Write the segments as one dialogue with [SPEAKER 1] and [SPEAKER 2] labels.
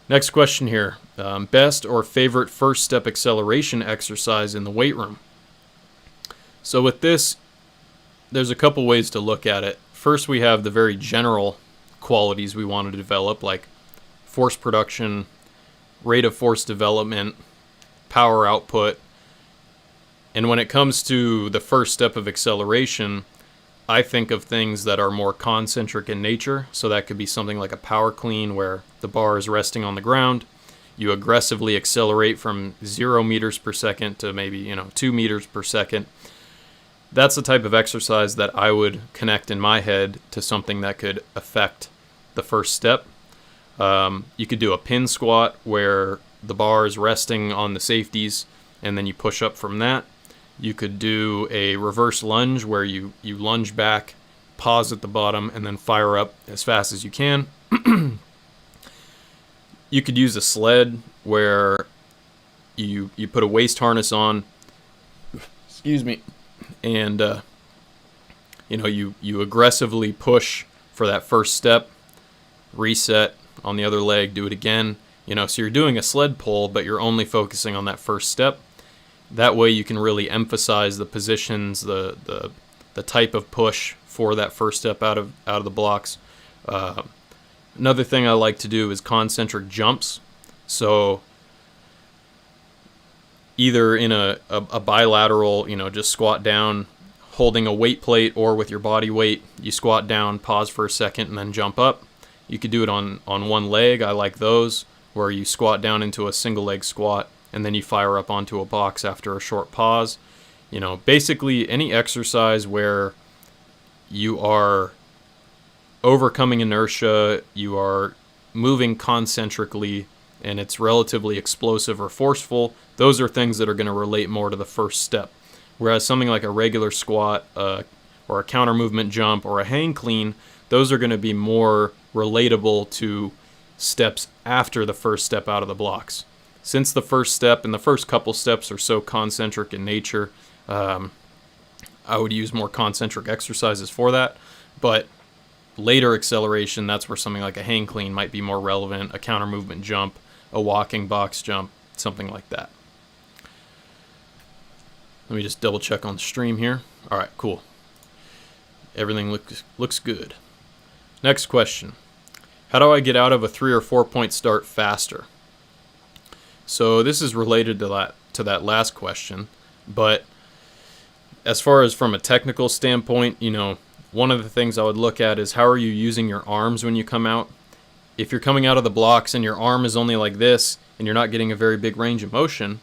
[SPEAKER 1] Next question here. Best or favorite first step acceleration exercise in the weight room? So with this, there's a couple ways to look at it. First, we have the very general qualities we want to develop, like force production, rate of force development, power output. And when it comes to the first step of acceleration, I think of things that are more concentric in nature. So that could be something like a power clean where the bar is resting on the ground. You aggressively accelerate from 0 meters per second to maybe 2 meters per second. That's the type of exercise that I would connect in my head to something that could affect the first step. You could do a pin squat where the bar is resting on the safeties and then you push up from that. You could do a reverse lunge where you lunge back, pause at the bottom, and then fire up as fast as you can. You could use a sled where you put a waist harness on, excuse me, and you aggressively push for that first step, reset on the other leg, do it again. So you're doing a sled pull, but you're only focusing on that first step. That way you can really emphasize the positions, the type of push for that first step out of the blocks. Another thing I like to do is concentric jumps. So either in a bilateral, just squat down, holding a weight plate, or with your body weight, you squat down, pause for a second, and then jump up. You could do it on one leg. I like those, where you squat down into a single leg squat, and then you fire up onto a box after a short pause. Basically any exercise where you are overcoming inertia, you are moving concentrically, and it's relatively explosive or forceful, those are things that are going to relate more to the first step. Whereas something like a regular squat or a counter movement jump or a hang clean, those are going to be more relatable to steps after the first step out of the blocks. Since the first step and the first couple steps are so concentric in nature, I would use more concentric exercises for that. But later acceleration, that's where something like a hang clean might be more relevant, a counter movement jump, a walking box jump, something like that. Let me just double check on the stream here. All right, cool. Everything looks good. Next question. How do I get out of a 3 or 4 point start faster? So this is related to that last question, but as far as from a technical standpoint, one of the things I would look at is how are you using your arms when you come out. If you're coming out of the blocks and your arm is only like this and you're not getting a very big range of motion,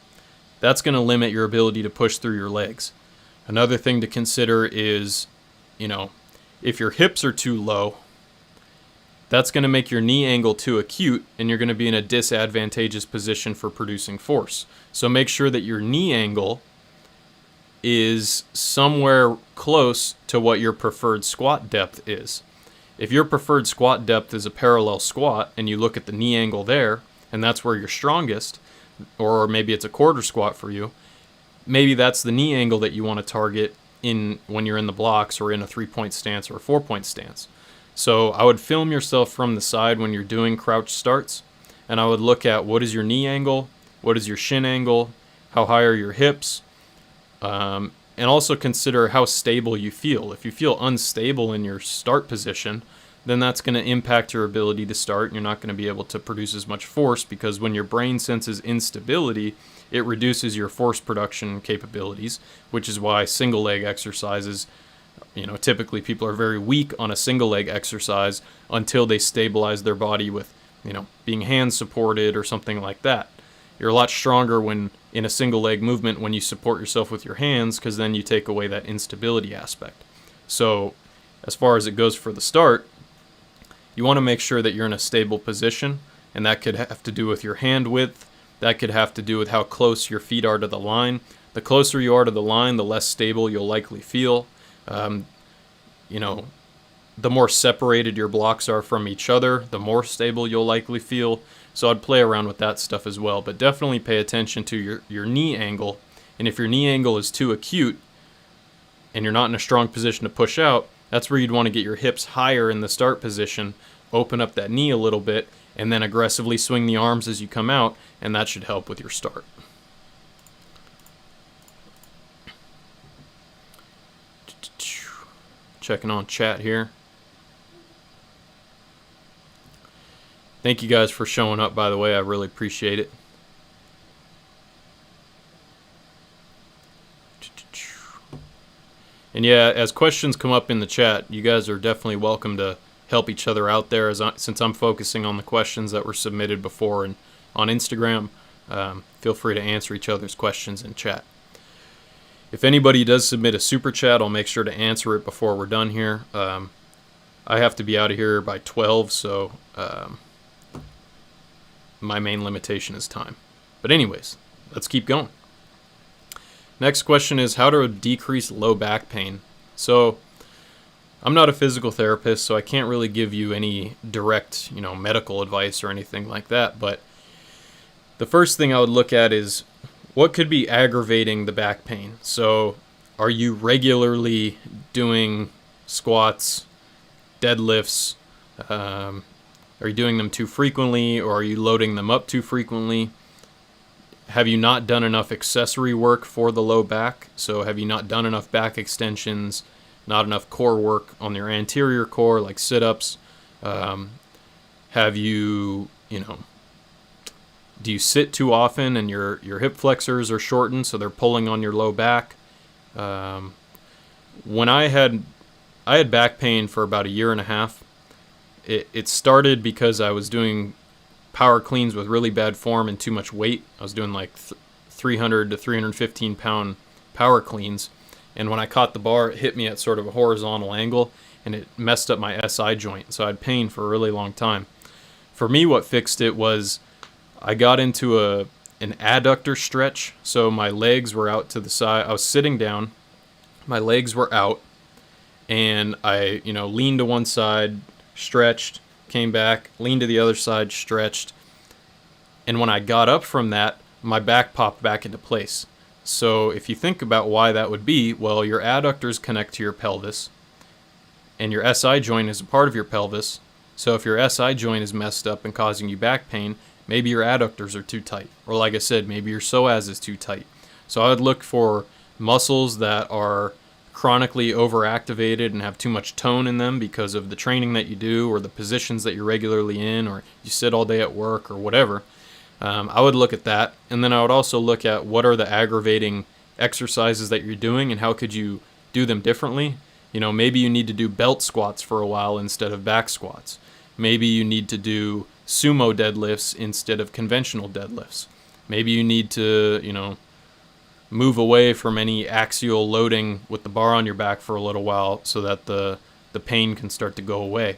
[SPEAKER 1] that's going to limit your ability to push through your legs. Another thing to consider is, if your hips are too low, that's going to make your knee angle too acute, and you're going to be in a disadvantageous position for producing force. So make sure that your knee angle is somewhere close to what your preferred squat depth is. If your preferred squat depth is a parallel squat, and you look at the knee angle there, and that's where you're strongest, or maybe it's a quarter squat for you, maybe that's the knee angle that you want to target when you're in the blocks or in a 3-point stance or a 4-point stance. So I would film yourself from the side when you're doing crouch starts, and I would look at what is your knee angle, what is your shin angle, how high are your hips, and also consider how stable you feel. If you feel unstable in your start position, then that's going to impact your ability to start, and you're not going to be able to produce as much force, because when your brain senses instability, it reduces your force production capabilities, which is why single leg exercises, typically people are very weak on a single leg exercise until they stabilize their body with, being hand supported or something like that. You're a lot stronger when in a single leg movement when you support yourself with your hands, because then you take away that instability aspect. So as far as it goes for the start, you want to make sure that you're in a stable position, and that could have to do with your hand width. That could have to do with how close your feet are to the line. The closer you are to the line, the less stable you'll likely feel. The more separated your blocks are from each other, the more stable you'll likely feel. So I'd play around with that stuff as well, but definitely pay attention to your knee angle. And if your knee angle is too acute and you're not in a strong position to push out, that's where you'd want to get your hips higher in the start position, open up that knee a little bit, and then aggressively swing the arms as you come out, and that should help with your start. Checking on chat here. Thank you guys for showing up, by the way. I really appreciate it. And yeah, as questions come up in the chat, you guys are definitely welcome to help each other out there. Since I'm focusing on the questions that were submitted before and on Instagram, feel free to answer each other's questions in chat. If anybody does submit a super chat, I'll make sure to answer it before we're done here. I have to be out of here by 12, so my main limitation is time. But anyways, let's keep going. Next question is how to decrease low back pain. So I'm not a physical therapist, so I can't really give you any direct, medical advice or anything like that. But the first thing I would look at is what could be aggravating the back pain. So are you regularly doing squats, deadlifts? Are you doing them too frequently, or are you loading them up too frequently? Have you not done enough accessory work for the low back? So have you not done enough back extensions, not enough core work on your anterior core, like sit-ups? Have you, do you sit too often and your hip flexors are shortened, so they're pulling on your low back? When I had back pain for about a year and a half. It started because I was doing power cleans with really bad form and too much weight. I was doing like 300 to 315 pound power cleans, and when I caught the bar, it hit me at sort of a horizontal angle, and it messed up my SI joint, so I had pain for a really long time. For me, what fixed it was I got into an adductor stretch, so my legs were out to the side. I was sitting down, my legs were out, and I leaned to one side, stretched, came back, leaned to the other side, stretched, and when I got up from that, my back popped back into place. So if you think about why that would be, well, your adductors connect to your pelvis, and your SI joint is a part of your pelvis. So if your SI joint is messed up and causing you back pain, maybe your adductors are too tight, or like I said, maybe your psoas is too tight. So I would look for muscles that are chronically overactivated and have too much tone in them because of the training that you do, or the positions that you're regularly in, or you sit all day at work, or whatever. I would look at that, and then I would also look at what are the aggravating exercises that you're doing and how could you do them differently. Maybe you need to do belt squats for a while instead of back squats. Maybe you need to do sumo deadlifts instead of conventional deadlifts. Maybe you need to, move away from any axial loading with the bar on your back for a little while so that the pain can start to go away.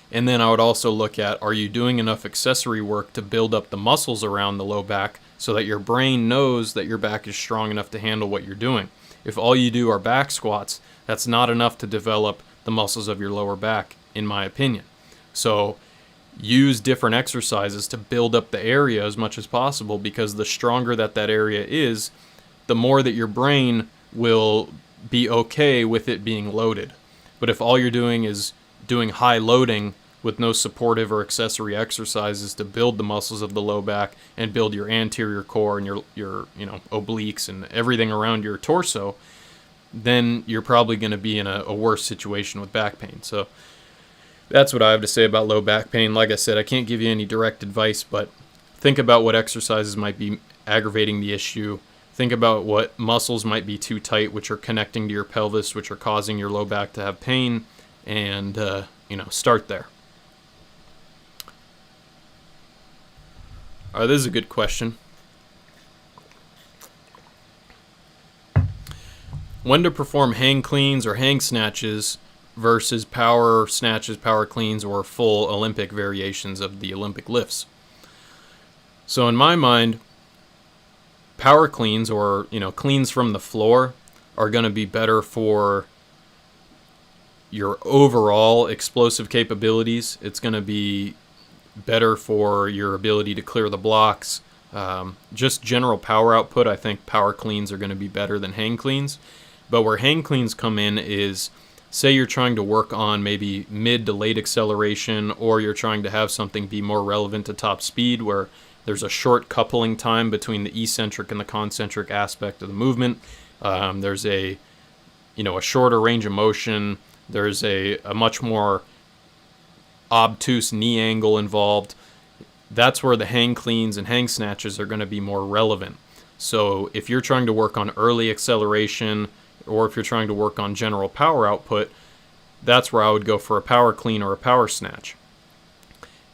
[SPEAKER 1] And then I would also look at, are you doing enough accessory work to build up the muscles around the low back so that your brain knows that your back is strong enough to handle what you're doing? If all you do are back squats, that's not enough to develop the muscles of your lower back, in my opinion. So use different exercises to build up the area as much as possible, because the stronger that area is, the more that your brain will be okay with it being loaded. But if all you're doing is doing high loading with no supportive or accessory exercises to build the muscles of the low back and build your anterior core and your obliques and everything around your torso, then you're probably going to be in a worse situation with back pain. So that's what I have to say about low back pain. Like I said, I can't give you any direct advice, but think about what exercises might be aggravating the issue. Think about what muscles might be too tight, which are connecting to your pelvis, which are causing your low back to have pain, and start there. All right, this is a good question. When to perform hang cleans or hang snatches versus power snatches, power cleans, or full Olympic variations of the Olympic lifts. So in my mind, power cleans, or cleans from the floor, are going to be better for your overall explosive capabilities. It's going to be better for your ability to clear the blocks. Just general power output, I think power cleans are going to be better than hang cleans. But where hang cleans come in is say you're trying to work on maybe mid to late acceleration, or you're trying to have something be more relevant to top speed where there's a short coupling time between the eccentric and the concentric aspect of the movement. There's a shorter range of motion. There's a much more obtuse knee angle involved. That's where the hang cleans and hang snatches are going to be more relevant. So if you're trying to work on early acceleration, or if you're trying to work on general power output, that's where I would go for a power clean or a power snatch.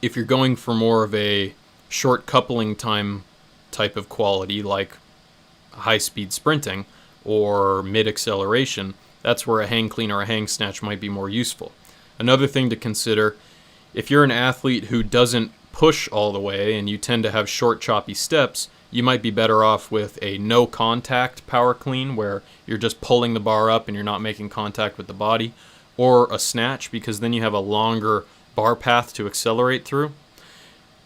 [SPEAKER 1] If you're going for more of a short coupling time type of quality, like high-speed sprinting or mid-acceleration, that's where a hang clean or a hang snatch might be more useful. Another thing to consider, if you're an athlete who doesn't push all the way and you tend to have short, choppy steps, you might be better off with a no-contact power clean where you're just pulling the bar up and you're not making contact with the body, or a snatch, because then you have a longer bar path to accelerate through.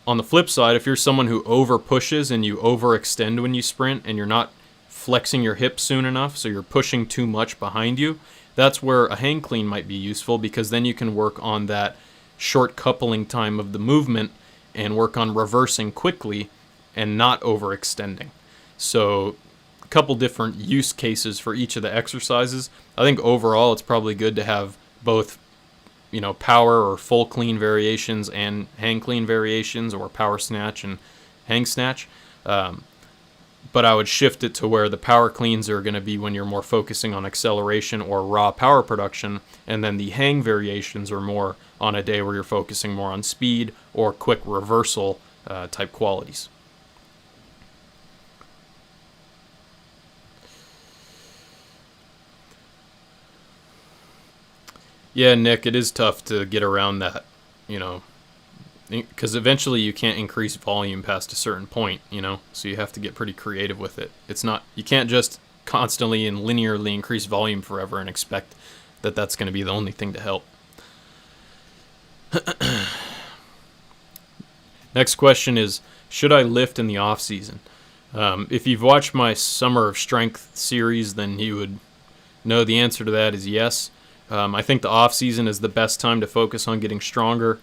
[SPEAKER 1] On the flip side, if you're someone who over-pushes and you overextend when you sprint and you're not flexing your hips soon enough, so you're pushing too much behind you, that's where a hang clean might be useful, because then you can work on that short coupling time of the movement and work on reversing quickly and not overextending. So a couple different use cases for each of the exercises. I think overall it's probably good to have both, power or full clean variations and hang clean variations, or power snatch and hang snatch. But I would shift it to where the power cleans are going to be when you're more focusing on acceleration or raw power production, and then the hang variations are more on a day where you're focusing more on speed or quick reversal type qualities. Yeah, Nick, it is tough to get around that, because eventually you can't increase volume past a certain point, so you have to get pretty creative with it. You can't just constantly and linearly increase volume forever and expect that that's going to be the only thing to help. Next question is, should I lift in the off season? If you've watched my Summer of Strength series, then you would know the answer to that is yes. I think the off season is the best time to focus on getting stronger.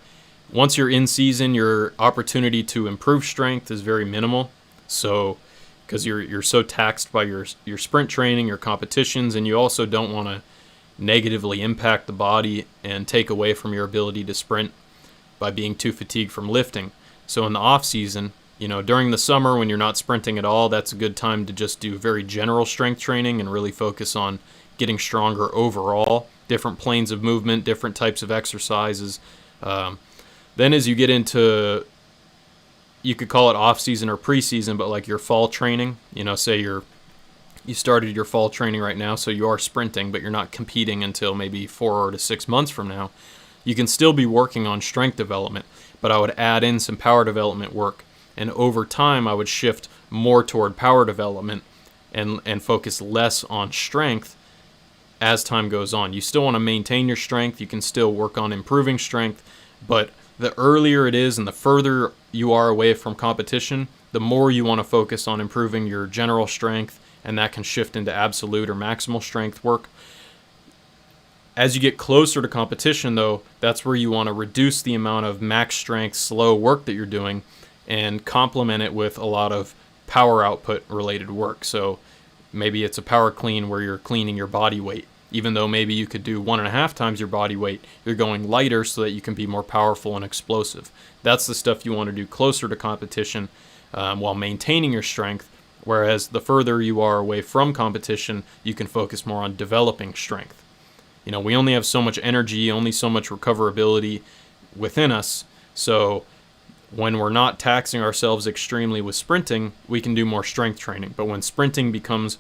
[SPEAKER 1] Once you're in season, your opportunity to improve strength is very minimal. So, because you're so taxed by your sprint training, your competitions, and you also don't want to negatively impact the body and take away from your ability to sprint by being too fatigued from lifting. So in the off season, during the summer when you're not sprinting at all, that's a good time to just do very general strength training and really focus on getting stronger overall, different planes of movement, different types of exercises. Then as you get into, you could call it off-season or pre-season, but like your fall training, say you started your fall training right now, so you are sprinting, but you're not competing until maybe 4 to 6 months from now. You can still be working on strength development, but I would add in some power development work. And over time, I would shift more toward power development and focus less on strength as time goes on. You still want to maintain your strength. You can still work on improving strength, but the earlier it is and the further you are away from competition, the more you want to focus on improving your general strength, and that can shift into absolute or maximal strength work. As you get closer to competition, though, that's where you want to reduce the amount of max strength, slow work that you're doing and complement it with a lot of power output related work. So maybe it's a power clean where you're cleaning your body weight. Even though maybe you could do 1.5 times your body weight, you're going lighter so that you can be more powerful and explosive. That's the stuff you want to do closer to competition while maintaining your strength, whereas the further you are away from competition, you can focus more on developing strength. We only have so much energy, only so much recoverability within us, so when we're not taxing ourselves extremely with sprinting, we can do more strength training. But when sprinting becomes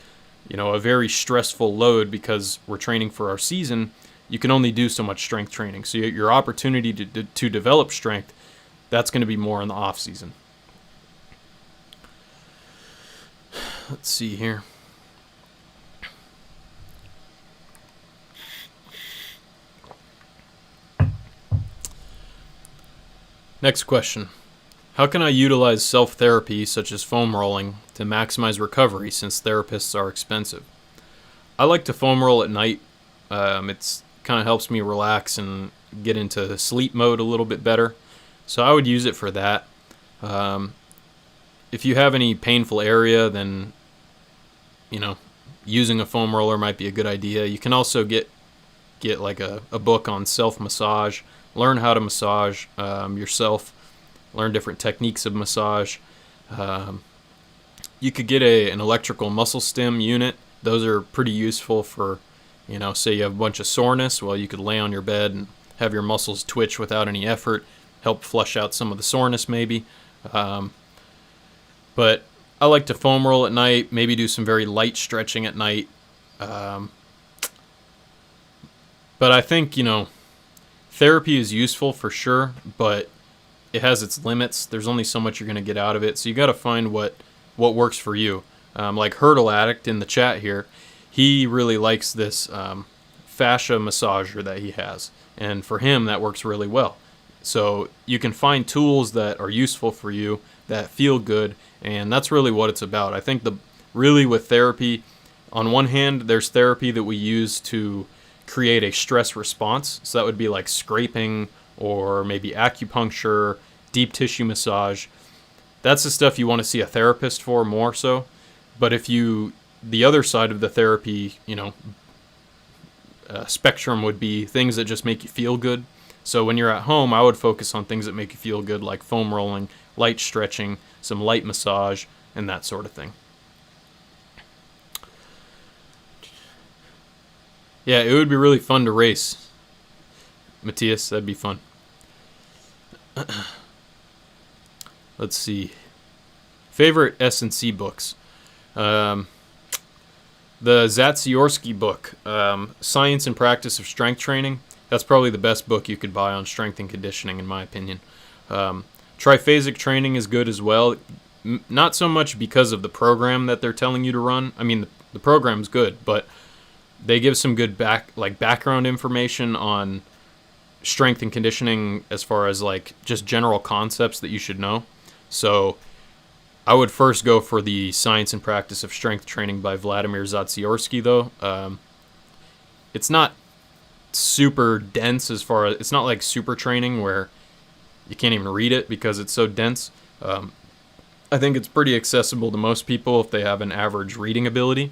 [SPEAKER 1] a very stressful load because we're training for our season, you can only do so much strength training. So your opportunity to develop strength, that's going to be more in the off season. Let's see here. Next question. How can I utilize self-therapy such as foam rolling to maximize recovery since therapists are expensive? I like to foam roll at night. It's kind of helps me relax and get into sleep mode a little bit better. So I would use it for that. If you have any painful area, then using a foam roller might be a good idea. You can also get like a book on self-massage. Learn how to massage yourself. Learn different techniques of massage. You could get an electrical muscle stim unit. Those are pretty useful for, say you have a bunch of soreness. Well, you could lay on your bed and have your muscles twitch without any effort. Help flush out some of the soreness maybe. But I like to foam roll at night, maybe do some very light stretching at night. But I think, therapy is useful for sure, but it has its limits. There's only so much you're going to get out of it. So you got to find what works for you. Like Hurdle Addict in the chat here, he really likes this fascia massager that he has. And for him, that works really well. So you can find tools that are useful for you, that feel good, and that's really what it's about. I think really with therapy, on one hand, there's therapy that we use to create a stress response. So that would be like scraping or maybe acupuncture, deep tissue massage. That's the stuff you want to see a therapist for more so. But the other side of the therapy, spectrum would be things that just make you feel good. So when you're at home, I would focus on things that make you feel good, like foam rolling, light stretching, some light massage, and that sort of thing. Yeah, it would be really fun to race, Matthias. That'd be fun. Let's see. Favorite S&C books. The Zatsiorsky book, Science and Practice of Strength Training. That's probably the best book you could buy on strength and conditioning, in my opinion. Triphasic training is good as well. Not so much because of the program that they're telling you to run. I mean, the program's good, but they give some good background information on strength and conditioning as far as like just general concepts that you should know. So I would first go for the Science and Practice of Strength Training by Vladimir Zatsiorsky, though. It's not super dense as far as, it's not like super training where you can't even read it because it's so dense. I think it's pretty accessible to most people if they have an average reading ability.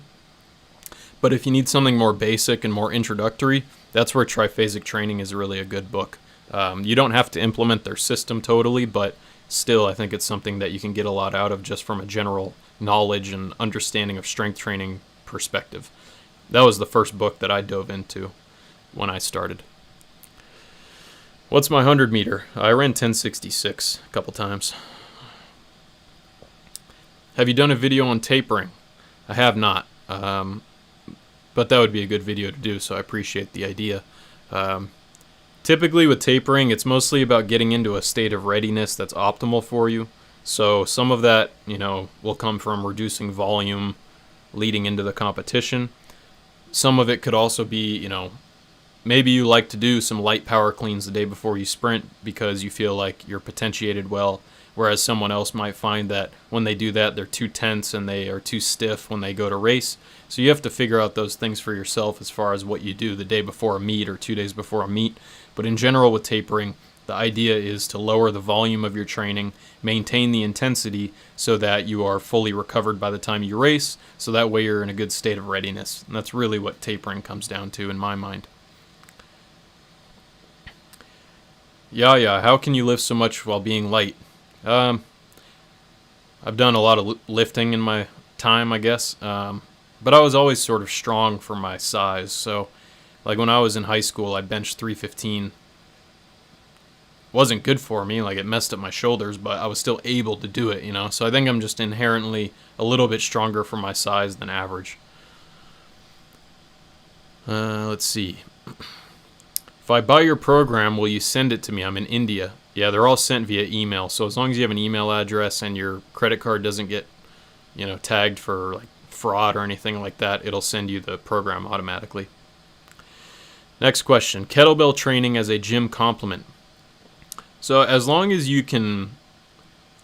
[SPEAKER 1] But if you need something more basic and more introductory, that's where Triphasic Training is really a good book. You don't have to implement their system totally, but still I think it's something that you can get a lot out of just from a general knowledge and understanding of strength training perspective. That was the first book that I dove into when I started. What's my 100 meter? I ran 1066 a couple times. Have you done a video on tapering? I have not. But that would be a good video to do, so I appreciate the idea. Typically with tapering, it's mostly about getting into a state of readiness that's optimal for you. So some of that, will come from reducing volume leading into the competition. Some of it could also be, maybe you like to do some light power cleans the day before you sprint because you feel like you're potentiated well, whereas someone else might find that when they do that, they're too tense and they are too stiff when they go to race. So you have to figure out those things for yourself as far as what you do the day before a meet or 2 days before a meet. But in general with tapering, the idea is to lower the volume of your training, maintain the intensity so that you are fully recovered by the time you race, so that way you're in a good state of readiness. And that's really what tapering comes down to in my mind. Yeah, how can you lift so much while being light? I've done a lot of lifting in my time, I guess. But I was always sort of strong for my size. So, like when I was in high school, I benched 315. Wasn't good for me, like it messed up my shoulders, but I was still able to do it, So I think I'm just inherently a little bit stronger for my size than average. Let's see. If I buy your program, will you send it to me? I'm in India. Yeah, they're all sent via email. So as long as you have an email address and your credit card doesn't get, tagged for like fraud or anything like that, it'll send you the program automatically. Next question. Kettlebell training as a gym complement. So as long as you can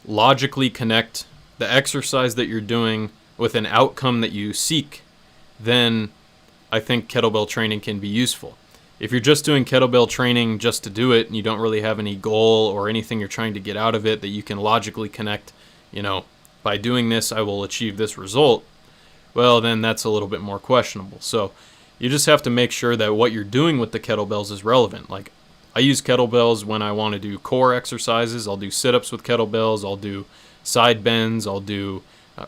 [SPEAKER 1] logically connect the exercise that you're doing with an outcome that you seek, then I think kettlebell training can be useful. if you're just doing kettlebell training just to do it and you don't really have any goal or anything you're trying to get out of it that you can logically connect, by doing this I will achieve this result, well, then that's a little bit more questionable. So you just have to make sure that what you're doing with the kettlebells is relevant. Like, I use kettlebells when I want to do core exercises. I'll do sit-ups with kettlebells. I'll do side bends. I'll do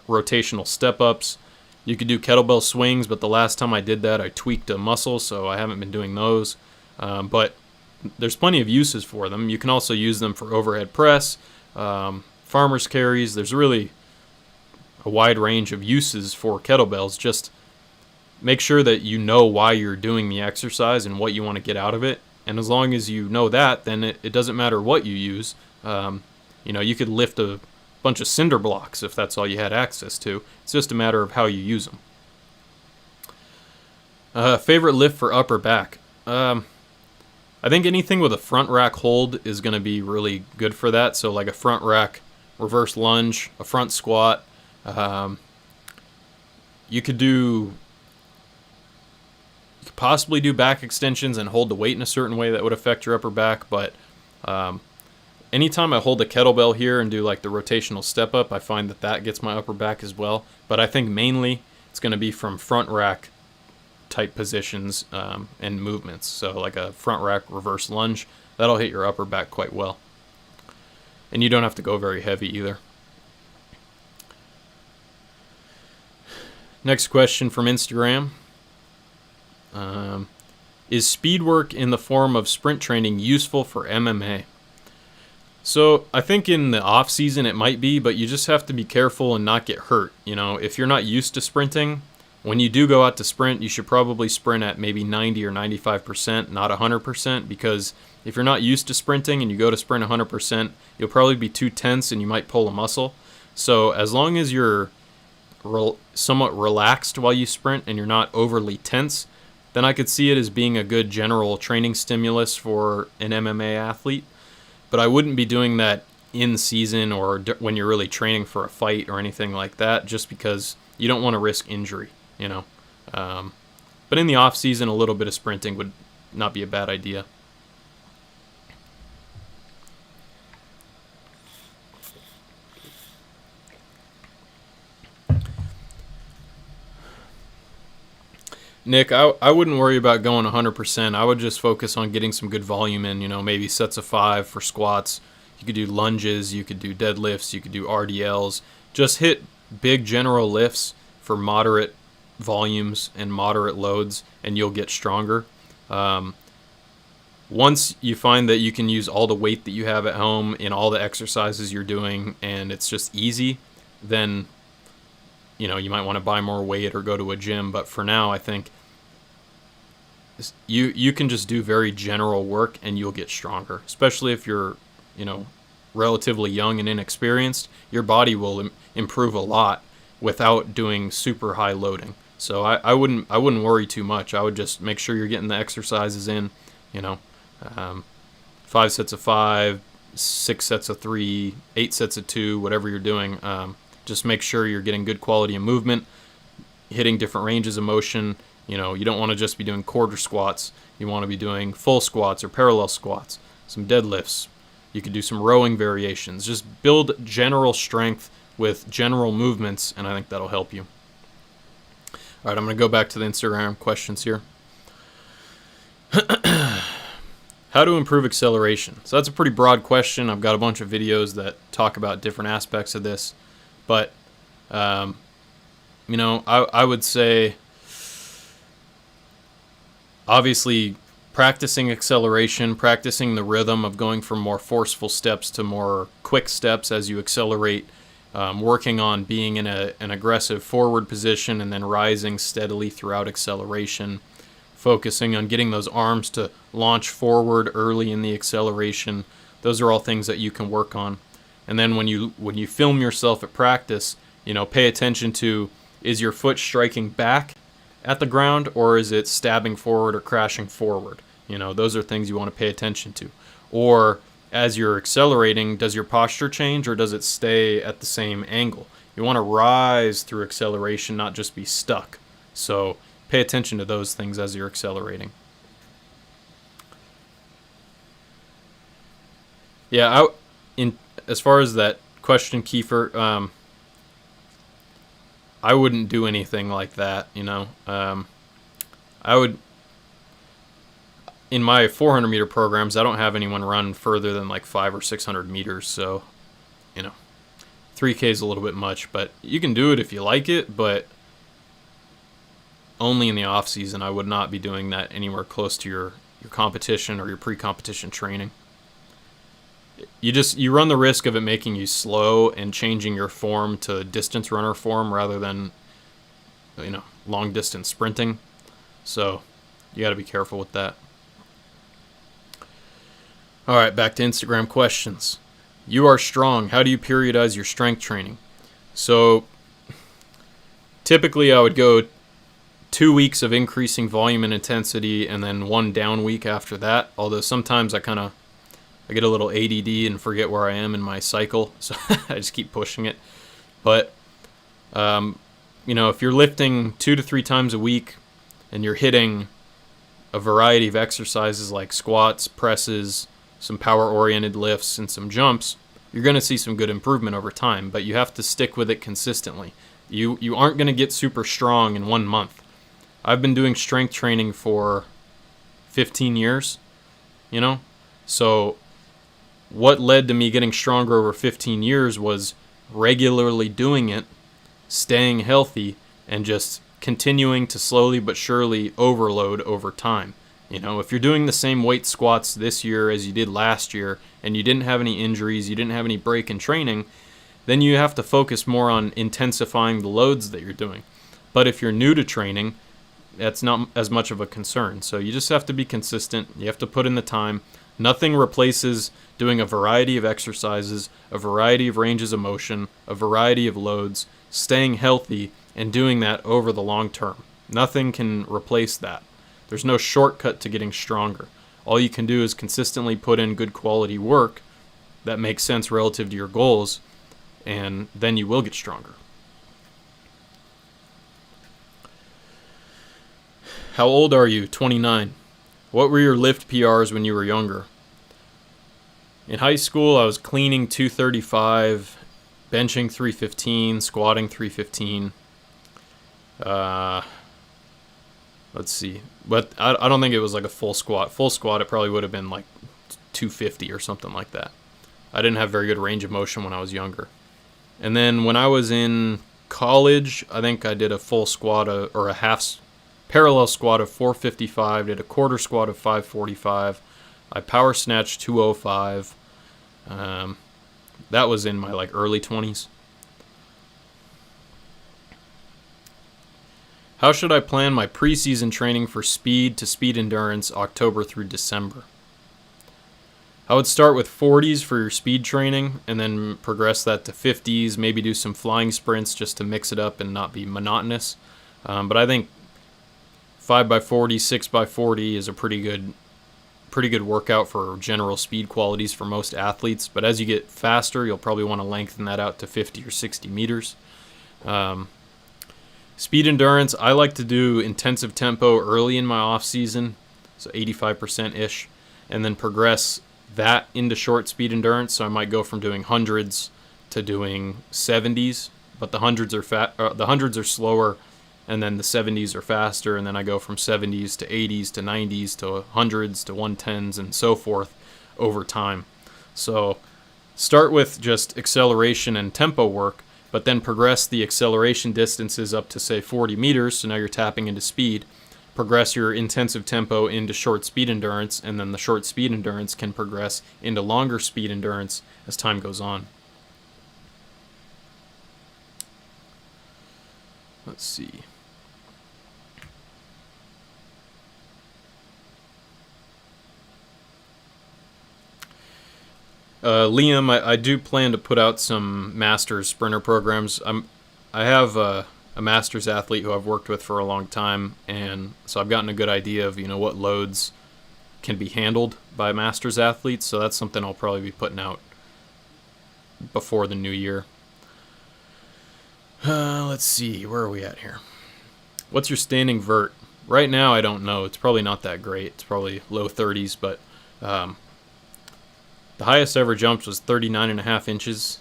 [SPEAKER 1] rotational step-ups. You could do kettlebell swings, but the last time I did that, I tweaked a muscle, so I haven't been doing those. But there's plenty of uses for them. You can also use them for overhead press, farmer's carries. There's really a wide range of uses for kettlebells. Just make sure that you know why you're doing the exercise and what you want to get out of it. And as long as you know that, then it doesn't matter what you use. You could lift a bunch of cinder blocks if that's all you had access to. It's just a matter of how you use them. Favorite lift for upper back? I think anything with a front rack hold is going to be really good for that. So like a front rack reverse lunge, a front squat. You could possibly do back extensions and hold the weight in a certain way that would affect your upper back, but anytime I hold the kettlebell here and do like the rotational step up, I find that gets my upper back as well. But I think mainly it's going to be from front rack type positions and movements. So like a front rack reverse lunge, that'll hit your upper back quite well. And you don't have to go very heavy either. Next question from Instagram. Is speed work in the form of sprint training useful for MMA? So I think in the off season it might be, but you just have to be careful and not get hurt. If you're not used to sprinting, when you do go out to sprint, you should probably sprint at maybe 90 or 95%, not 100%, because if you're not used to sprinting and you go to sprint 100%, you'll probably be too tense and you might pull a muscle. So as long as you're somewhat relaxed while you sprint and you're not overly tense, then I could see it as being a good general training stimulus for an MMA athlete. But I wouldn't be doing that in season or when you're really training for a fight or anything like that, just because you don't want to risk injury, But in the off season, a little bit of sprinting would not be a bad idea. Nick, I wouldn't worry about going 100%. I would just focus on getting some good volume in, maybe sets of 5 for squats. You could do lunges, you could do deadlifts, you could do RDLs. Just hit big general lifts for moderate volumes and moderate loads, and you'll get stronger. Once you find that you can use all the weight that you have at home in all the exercises you're doing, and it's just easy, then you might want to buy more weight or go to a gym. But for now, I think you can just do very general work and you'll get stronger. Especially if you're, relatively young and inexperienced, your body will improve a lot without doing super high loading. So I wouldn't worry too much. I would just make sure you're getting the exercises in, 5 sets of 5, 6 sets of 3, 8 sets of 2, whatever you're doing. Just make sure you're getting good quality of movement, hitting different ranges of motion. You don't want to just be doing quarter squats. You want to be doing full squats or parallel squats, some deadlifts. You could do some rowing variations. Just build general strength with general movements, and I think that'll help you. All right, I'm going to go back to the Instagram questions here. How to improve acceleration? So that's a pretty broad question. I've got a bunch of videos that talk about different aspects of this. But, I would say, obviously, practicing acceleration, practicing the rhythm of going from more forceful steps to more quick steps as you accelerate, working on being in an aggressive forward position and then rising steadily throughout acceleration, focusing on getting those arms to launch forward early in the acceleration. Those are all things that you can work on. And then when you film yourself at practice, pay attention to, is your foot striking back at the ground or is it stabbing forward or crashing forward? Those are things you want to pay attention to. Or as you're accelerating, does your posture change or does it stay at the same angle? You want to rise through acceleration, not just be stuck. So pay attention to those things as you're accelerating. Yeah, in as far as that question, Kiefer, I wouldn't do anything like that. I would in my 400 meter programs. I don't have anyone run further than like 500 or 600 meters. So, 3K is a little bit much, but you can do it if you like it. But only in the off season. I would not be doing that anywhere close to your competition or your pre-competition training. You run the risk of it making you slow and changing your form to distance runner form rather than long distance sprinting. So you got to be careful with that. All right, back to Instagram questions. You are strong. How do you periodize your strength training? So typically I would go 2 weeks of increasing volume and intensity and then 1 down week after that. Although sometimes I get a little ADD and forget where I am in my cycle, so I just keep pushing it. But if you're lifting 2 to 3 times a week and you're hitting a variety of exercises like squats, presses, some power-oriented lifts, and some jumps, you're going to see some good improvement over time, but you have to stick with it consistently. You aren't going to get super strong in 1 month. I've been doing strength training for 15 years, so what led to me getting stronger over 15 years was regularly doing it, staying healthy, and just continuing to slowly but surely overload over time. If you're doing the same weight squats this year as you did last year and you didn't have any injuries, you didn't have any break in training, then you have to focus more on intensifying the loads that you're doing. But if you're new to training, that's not as much of a concern. So you just have to be consistent. You have to put in the time. Nothing replaces doing a variety of exercises, a variety of ranges of motion, a variety of loads, staying healthy, and doing that over the long term. Nothing can replace that. There's no shortcut to getting stronger. All you can do is consistently put in good quality work that makes sense relative to your goals, and then you will get stronger. How old are you? 29. What were your lift PRs when you were younger? In high school, I was cleaning 235, benching 315, squatting 315. Let's see. But I don't think it was like a full squat. Full squat, it probably would have been like 250 or something like that. I didn't have very good range of motion when I was younger. And then when I was in college, I think I did a full squat or a half parallel squat of 455, did a quarter squat of 545. I power snatched 205. That was in my early 20s. How should I plan my preseason training for speed to speed endurance October through December? I would start with 40s for your speed training and then progress that to 50s, maybe do some flying sprints just to mix it up and not be monotonous. But I think 5x40, 6x40 is a pretty good workout for general speed qualities for most athletes. But as you get faster, you'll probably want to lengthen that out to 50 or 60 meters. Speed endurance, I like to do intensive tempo early in my off season, so 85%-ish, and then progress that into short speed endurance. So I might go from doing hundreds to doing 70s, but the hundreds are slower, and then the 70s are faster, and then I go from 70s to 80s to 90s to hundreds to 110s and so forth over time. So start with just acceleration and tempo work, but then progress the acceleration distances up to, say, 40 meters, so now you're tapping into speed. Progress your intensive tempo into short speed endurance, and then the short speed endurance can progress into longer speed endurance as time goes on. Let's see. Liam, I do plan to put out some Masters sprinter programs. I have a Masters athlete who I've worked with for a long time, and so I've gotten a good idea of what loads can be handled by Masters athletes. So that's something I'll probably be putting out before the new year. Let's see, where are we at here? What's your standing vert? Right now, I don't know. It's probably not that great. It's probably low 30s, but The highest I ever jumped was 39.5 inches.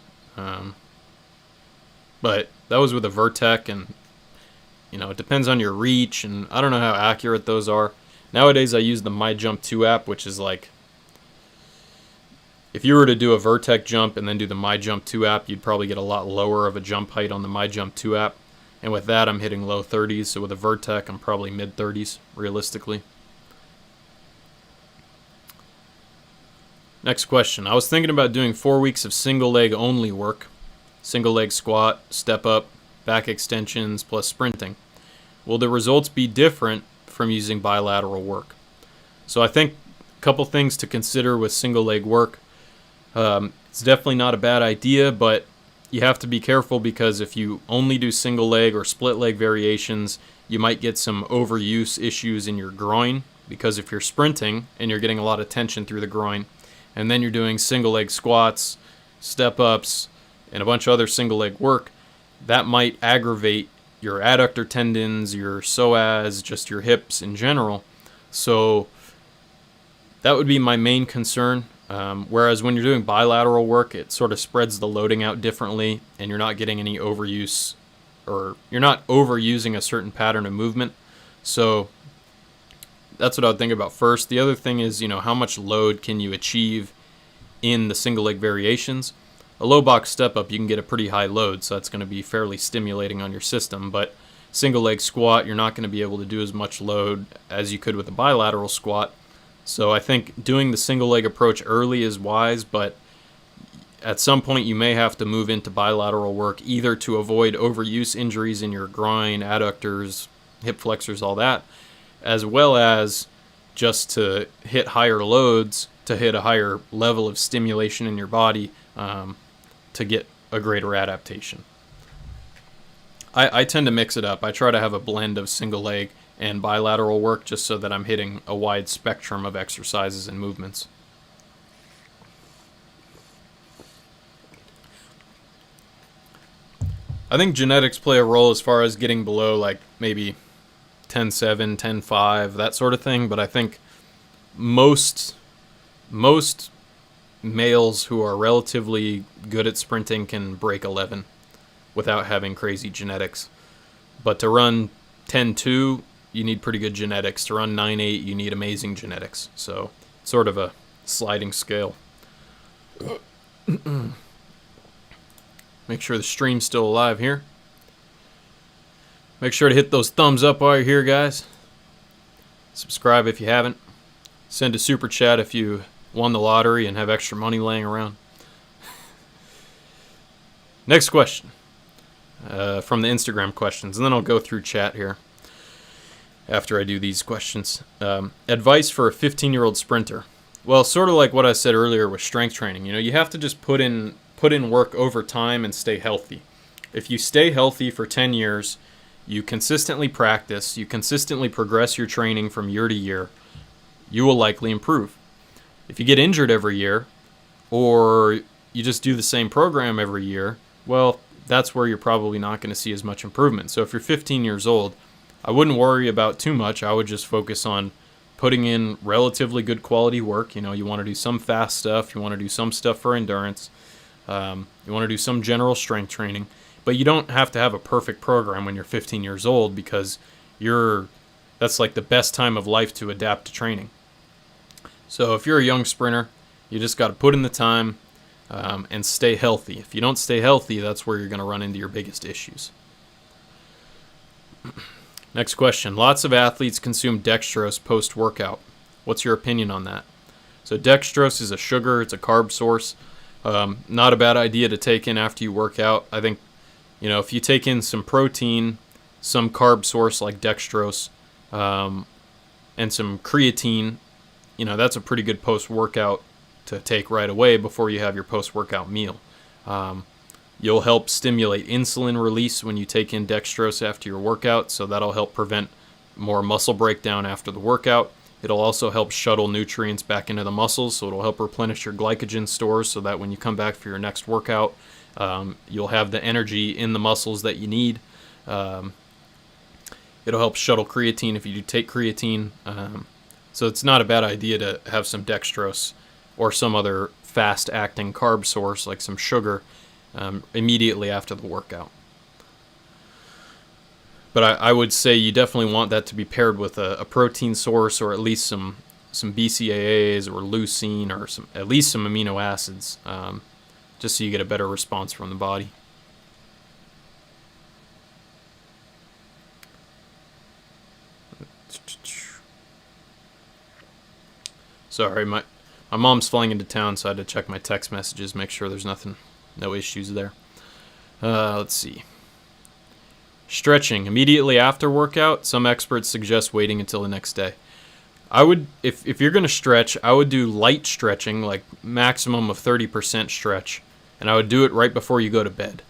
[SPEAKER 1] But that was with a Vertec, and it depends on your reach, and I don't know how accurate those are. Nowadays I use the My Jump 2 app, which is like, if you were to do a Vertec jump and then do the My Jump 2 app, you'd probably get a lot lower of a jump height on the My Jump 2 app. And with that, I'm hitting low 30s. So with a Vertec, I'm probably mid 30s, realistically. Next question. I was thinking about doing 4 weeks of single leg only work. Single leg squat, step up, back extensions, plus sprinting. Will the results be different from using bilateral work? So I think a couple things to consider with single leg work. It's definitely not a bad idea, but you have to be careful, because if you only do single leg or split leg variations, you might get some overuse issues in your groin, because if you're sprinting and you're getting a lot of tension through the groin, and then you're doing single leg squats, step ups, and a bunch of other single leg work, that might aggravate your adductor tendons, your psoas, just your hips in general. So that would be my main concern. Whereas when you're doing bilateral work, it sort of spreads the loading out differently, and you're not getting any overuse, or you're not overusing a certain pattern of movement. So that's what I would think about first. The other thing is, how much load can you achieve in the single leg variations? A low box step up, you can get a pretty high load, so that's going to be fairly stimulating on your system. But single leg squat, you're not going to be able to do as much load as you could with a bilateral squat. So I think doing the single leg approach early is wise, but at some point you may have to move into bilateral work, either to avoid overuse injuries in your groin, adductors, hip flexors, all that, as well as just to hit higher loads, to hit a higher level of stimulation in your body, to get a greater adaptation. I tend to mix it up. I try to have a blend of single leg and bilateral work, just so that I'm hitting a wide spectrum of exercises and movements. I think genetics play a role as far as getting below like maybe 10.7, 10.5, that sort of thing, but I think most males who are relatively good at sprinting can break 11 without having crazy genetics. But to run 10.2, you need pretty good genetics. To run 9.8, you need amazing genetics. So it's sort of a sliding scale. Make sure the stream's still alive here. Make sure to hit those thumbs up while you're here, guys. Subscribe if you haven't. Send a super chat if you won the lottery and have extra money laying around. Next question from the Instagram questions, and then I'll go through chat here after I do these questions. Advice for a 15-year-old sprinter. Well, sort of like what I said earlier with strength training. You have to just put in work over time and stay healthy. If you stay healthy for 10 years, you consistently practice, you consistently progress your training from year to year, you will likely improve. If you get injured every year, or you just do the same program every year, well, that's where you're probably not going to see as much improvement. So if you're 15 years old, I wouldn't worry about too much. I would just focus on putting in relatively good quality work. You want to do some fast stuff. You want to do some stuff for endurance. You want to do some general strength training. But you don't have to have a perfect program when you're 15 years old, because that's like the best time of life to adapt to training. So if you're a young sprinter, you just got to put in the time and stay healthy. If you don't stay healthy, that's where you're going to run into your biggest issues. Next question. Lots of athletes consume dextrose post-workout. What's your opinion on that? So dextrose is a sugar. It's a carb source. Not a bad idea to take in after you work out. I think, if you take in some protein, some carb source like dextrose, and some creatine, that's a pretty good post-workout to take right away before you have your post-workout meal. You'll help stimulate insulin release when you take in dextrose after your workout, so that'll help prevent more muscle breakdown after the workout. It'll also help shuttle nutrients back into the muscles, so it'll help replenish your glycogen stores so that when you come back for your next workout, you'll have the energy in the muscles that you need. It'll help shuttle creatine if you do take creatine. So it's not a bad idea to have some dextrose or some other fast-acting carb source like some sugar immediately after the workout. But I would say you definitely want that to be paired with a protein source, or at least some BCAAs or leucine, or at least some amino acids, just so you get a better response from the body. Sorry, my mom's flying into town, so I had to check my text messages, make sure there's no issues there. Let's see. Stretching immediately after workout. Some experts suggest waiting until the next day. I would, if you're going to stretch, I would do light stretching, like maximum of 30% stretch, and I would do it right before you go to bed.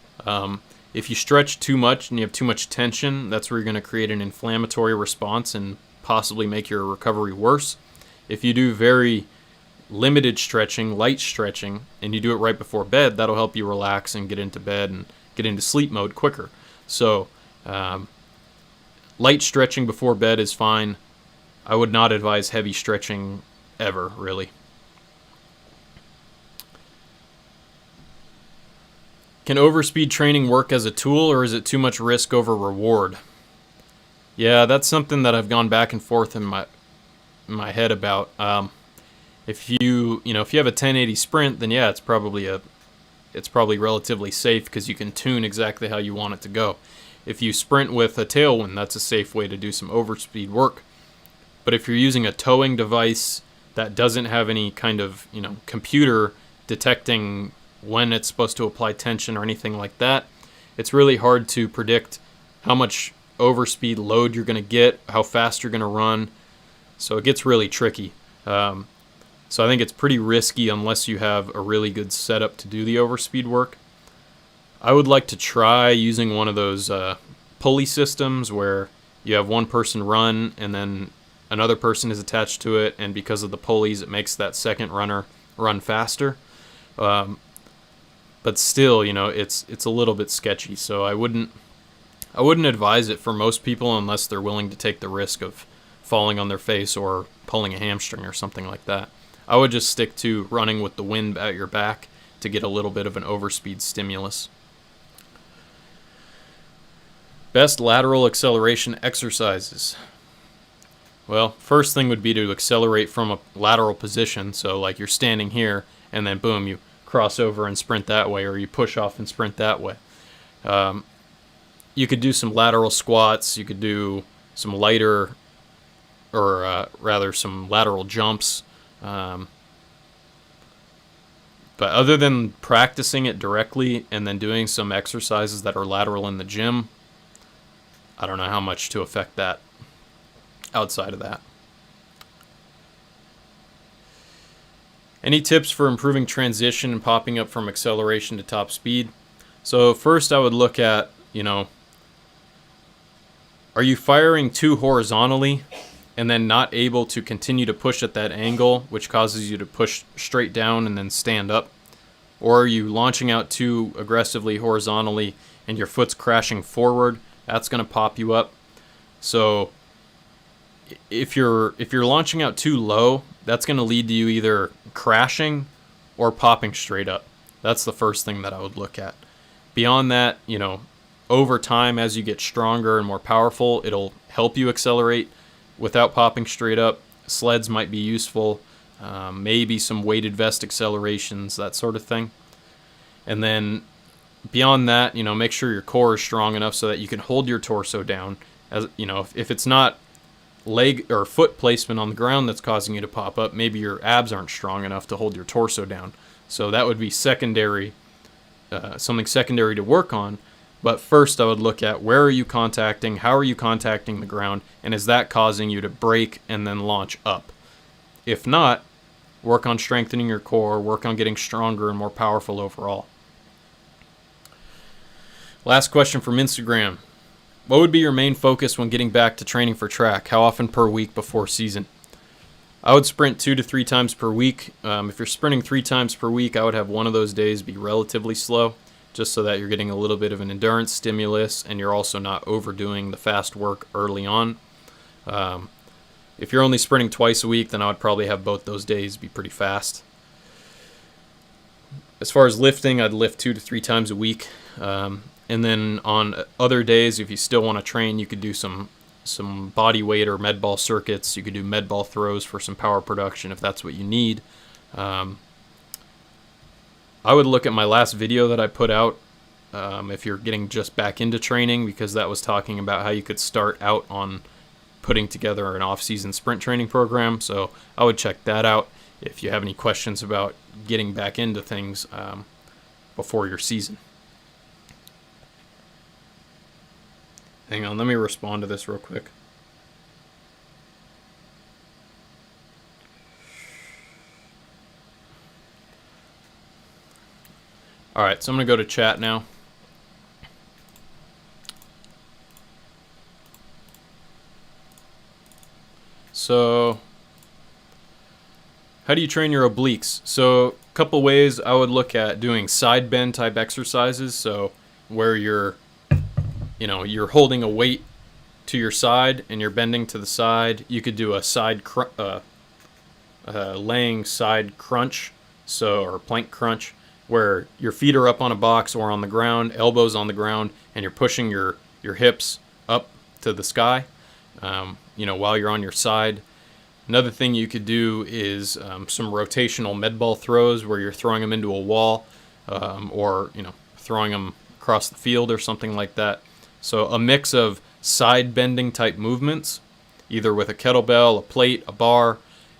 [SPEAKER 1] If you stretch too much and you have too much tension, that's where you're going to create an inflammatory response and possibly make your recovery worse. If you do very limited stretching, light stretching, and you do it right before bed, that'll help you relax and get into bed and get into sleep mode quicker. So light stretching before bed is fine. I would not advise heavy stretching ever, really. Can overspeed training work as a tool, or is it too much risk over reward? Yeah, that's something that I've gone back and forth in my head about. If you have a 1080 sprint, then yeah, it's probably relatively safe because you can tune exactly how you want it to go. If you sprint with a tailwind, that's a safe way to do some overspeed work. But if you're using a towing device that doesn't have any kind of computer detecting when it's supposed to apply tension or anything like that, it's really hard to predict how much overspeed load you're going to get, how fast you're going to run. So it gets really tricky. So I think it's pretty risky unless you have a really good setup to do the overspeed work. I would like to try using one of those pulley systems where you have one person run and then another person is attached to it, and because of the pulleys, it makes that second runner run faster. But still, it's a little bit sketchy. So I wouldn't advise it for most people unless they're willing to take the risk of falling on their face or pulling a hamstring or something like that. I would just stick to running with the wind at your back to get a little bit of an overspeed stimulus. Best lateral acceleration exercises. Well, first thing would be to accelerate from a lateral position. So like you're standing here and then boom, you cross over and sprint that way, or you push off and sprint that way. You could do some lateral squats. You could do some lighter, or rather some lateral jumps. But other than practicing it directly and then doing some exercises that are lateral in the gym, I don't know how much to affect that outside of that. Any tips for improving transition and popping up from acceleration to top speed? So first I would look at, are you firing too horizontally and then not able to continue to push at that angle, which causes you to push straight down and then stand up? Or are you launching out too aggressively horizontally and your foot's crashing forward? That's going to pop you up. So if you're launching out too low, that's going to lead to you either crashing or popping straight up. That's the first thing that I would look at. Beyond that, over time, as you get stronger and more powerful, it'll help you accelerate without popping straight up. Sleds might be useful, maybe some weighted vest accelerations, that sort of thing. And then beyond that, make sure your core is strong enough so that you can hold your torso down. As if it's not leg or foot placement on the ground that's causing you to pop up, maybe your abs aren't strong enough to hold your torso down. So that would be secondary, something secondary to work on. But first I would look at where are you contacting, how are you contacting the ground, and is that causing you to break and then launch up? If not, work on strengthening your core, work on getting stronger and more powerful overall. Last question from Instagram. What would be your main focus when getting back to training for track? How often per week before season? I would sprint 2 to 3 times per week. If you're sprinting 3 times per week, I would have one of those days be relatively slow, just so that you're getting a little bit of an endurance stimulus and you're also not overdoing the fast work early on. If you're only sprinting twice a week, then I would probably have both those days be pretty fast. As far as lifting, I'd lift 2 to 3 times a week. And then on other days, if you still want to train, you could do some body weight or med ball circuits. You could do med ball throws for some power production if that's what you need. I would look at my last video that I put out if you're getting just back into training, because that was talking about how you could start out on putting together an off-season sprint training program. So I would check that out if you have any questions about getting back into things before your season. Hang on, let me respond to this real quick. Alright, so I'm going to go to chat now. So, how do you train your obliques? So, a couple ways I would look at doing side bend type exercises. So, where you're holding a weight to your side and you're bending to the side. You could do a laying side crunch, or plank crunch, where your feet are up on a box or on the ground, elbows on the ground, and you're pushing your hips up to the sky, while you're on your side. Another thing you could do is some rotational med ball throws, where you're throwing them into a wall, or throwing them across the field or something like that. So a mix of side bending type movements, either with a kettlebell, a plate, a bar,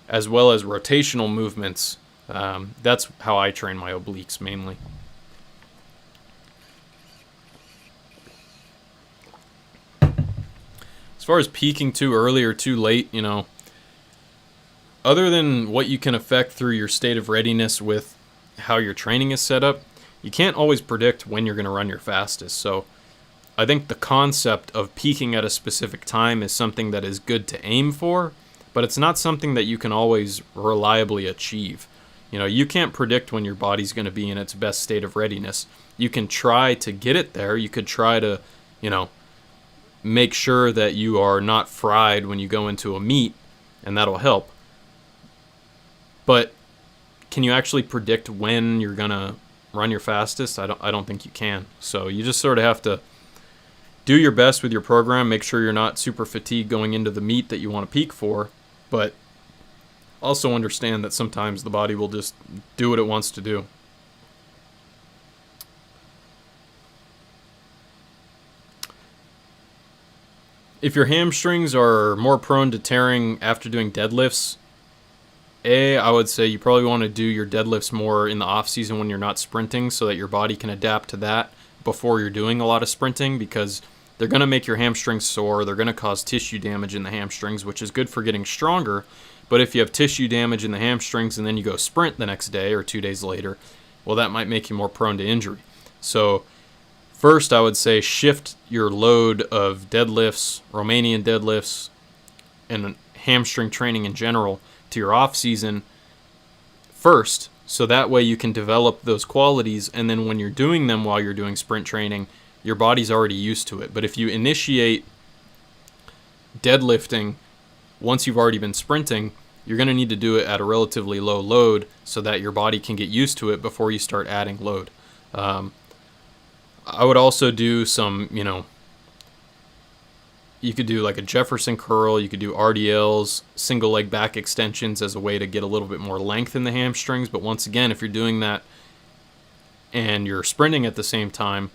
[SPEAKER 1] as well as rotational movements. That's how I train my obliques mainly. As far as peaking too early or too late, other than what you can affect through your state of readiness with how your training is set up, you can't always predict when you're going to run your fastest. So I think the concept of peaking at a specific time is something that is good to aim for, but it's not something that you can always reliably achieve. You can't predict when your body's going to be in its best state of readiness. You can try to get it there. You could try to, make sure that you are not fried when you go into a meet, and that'll help. But can you actually predict when you're going to run your fastest? I don't think you can. So you just sort of have to do your best with your program, make sure you're not super fatigued going into the meet that you want to peak for, but also understand that sometimes the body will just do what it wants to do. If your hamstrings are more prone to tearing after doing deadlifts, I would say you probably want to do your deadlifts more in the off season when you're not sprinting, so that your body can adapt to that before you're doing a lot of sprinting, because they're going to make your hamstrings sore. They're going to cause tissue damage in the hamstrings, which is good for getting stronger. But if you have tissue damage in the hamstrings and then you go sprint the next day or 2 days later, well, that might make you more prone to injury. So first, I would say shift your load of deadlifts, Romanian deadlifts, and hamstring training in general to your off season first, so that way you can develop those qualities, and then when you're doing them while you're doing sprint training, your body's already used to it. But if you initiate deadlifting once you've already been sprinting, you're going to need to do it at a relatively low load so that your body can get used to it before you start adding load. I would also do some, you could do like a Jefferson curl, you could do RDLs, single leg back extensions as a way to get a little bit more length in the hamstrings. But once again, if you're doing that and you're sprinting at the same time,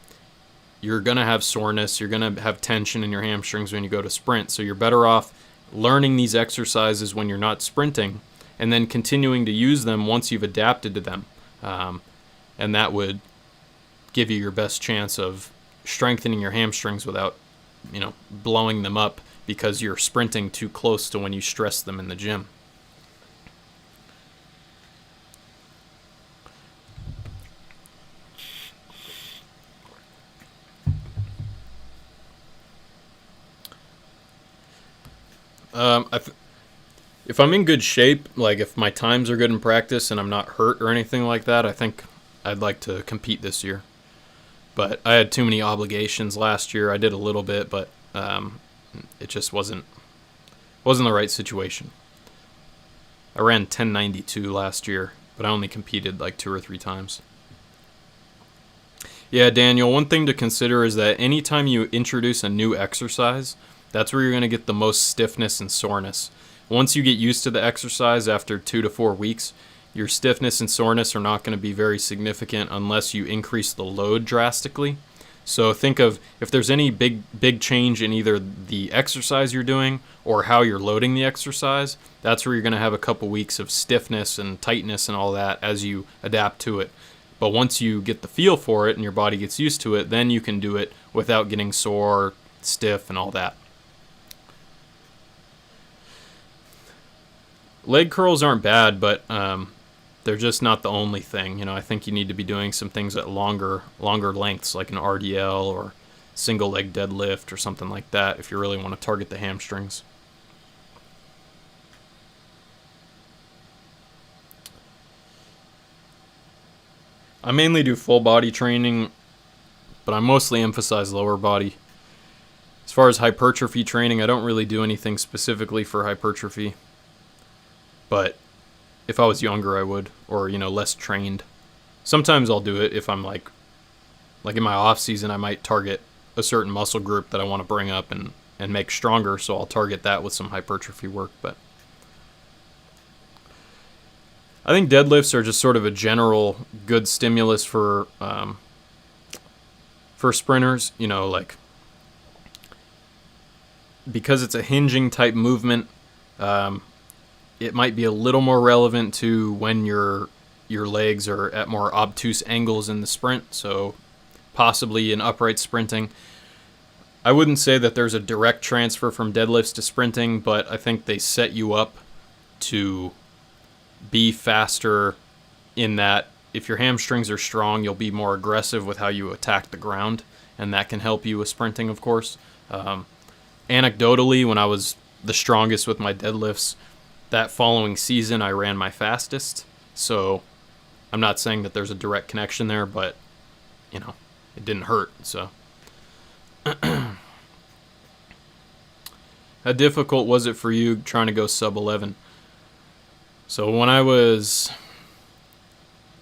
[SPEAKER 1] you're going to have soreness, you're going to have tension in your hamstrings when you go to sprint. So you're better off learning these exercises when you're not sprinting and then continuing to use them once you've adapted to them. And that would give you your best chance of strengthening your hamstrings without, blowing them up because you're sprinting too close to when you stress them in the gym. If I'm in good shape, like if my times are good in practice and I'm not hurt or anything like that, I think I'd like to compete this year. But I had too many obligations last year. I did a little bit, but it just wasn't the right situation. I ran 1092 last year, but I only competed like 2 or 3 times. Yeah, Daniel, one thing to consider is that anytime you introduce a new exercise, that's where you're going to get the most stiffness and soreness. Once you get used to the exercise after 2 to 4 weeks, your stiffness and soreness are not going to be very significant unless you increase the load drastically. So think of if there's any big change in either the exercise you're doing or how you're loading the exercise, that's where you're going to have a couple weeks of stiffness and tightness and all that as you adapt to it. But once you get the feel for it and your body gets used to it, then you can do it without getting sore, stiff, and all that. Leg curls aren't bad, but they're just not the only thing. You know, I think you need to be doing some things at longer lengths, like an RDL or single leg deadlift or something like that, if you really want to target the hamstrings. I mainly do full body training, but I mostly emphasize lower body. As far as hypertrophy training, I don't really do anything specifically for hypertrophy. But if I was younger, I would, or, less trained. Sometimes I'll do it if I'm like in my off season, I might target a certain muscle group that I want to bring up and make stronger, so I'll target that with some hypertrophy work. But I think deadlifts are just sort of a general good stimulus for sprinters, because it's a hinging type movement. It might be a little more relevant to when your legs are at more obtuse angles in the sprint, so possibly in upright sprinting. I wouldn't say that there's a direct transfer from deadlifts to sprinting, but I think they set you up to be faster in that if your hamstrings are strong, you'll be more aggressive with how you attack the ground, and that can help you with sprinting, of course. Anecdotally, when I was the strongest with my deadlifts, that following season I ran my fastest, so I'm not saying that there's a direct connection there, but, it didn't hurt, so. How difficult was it for you trying to go sub 11? So when I was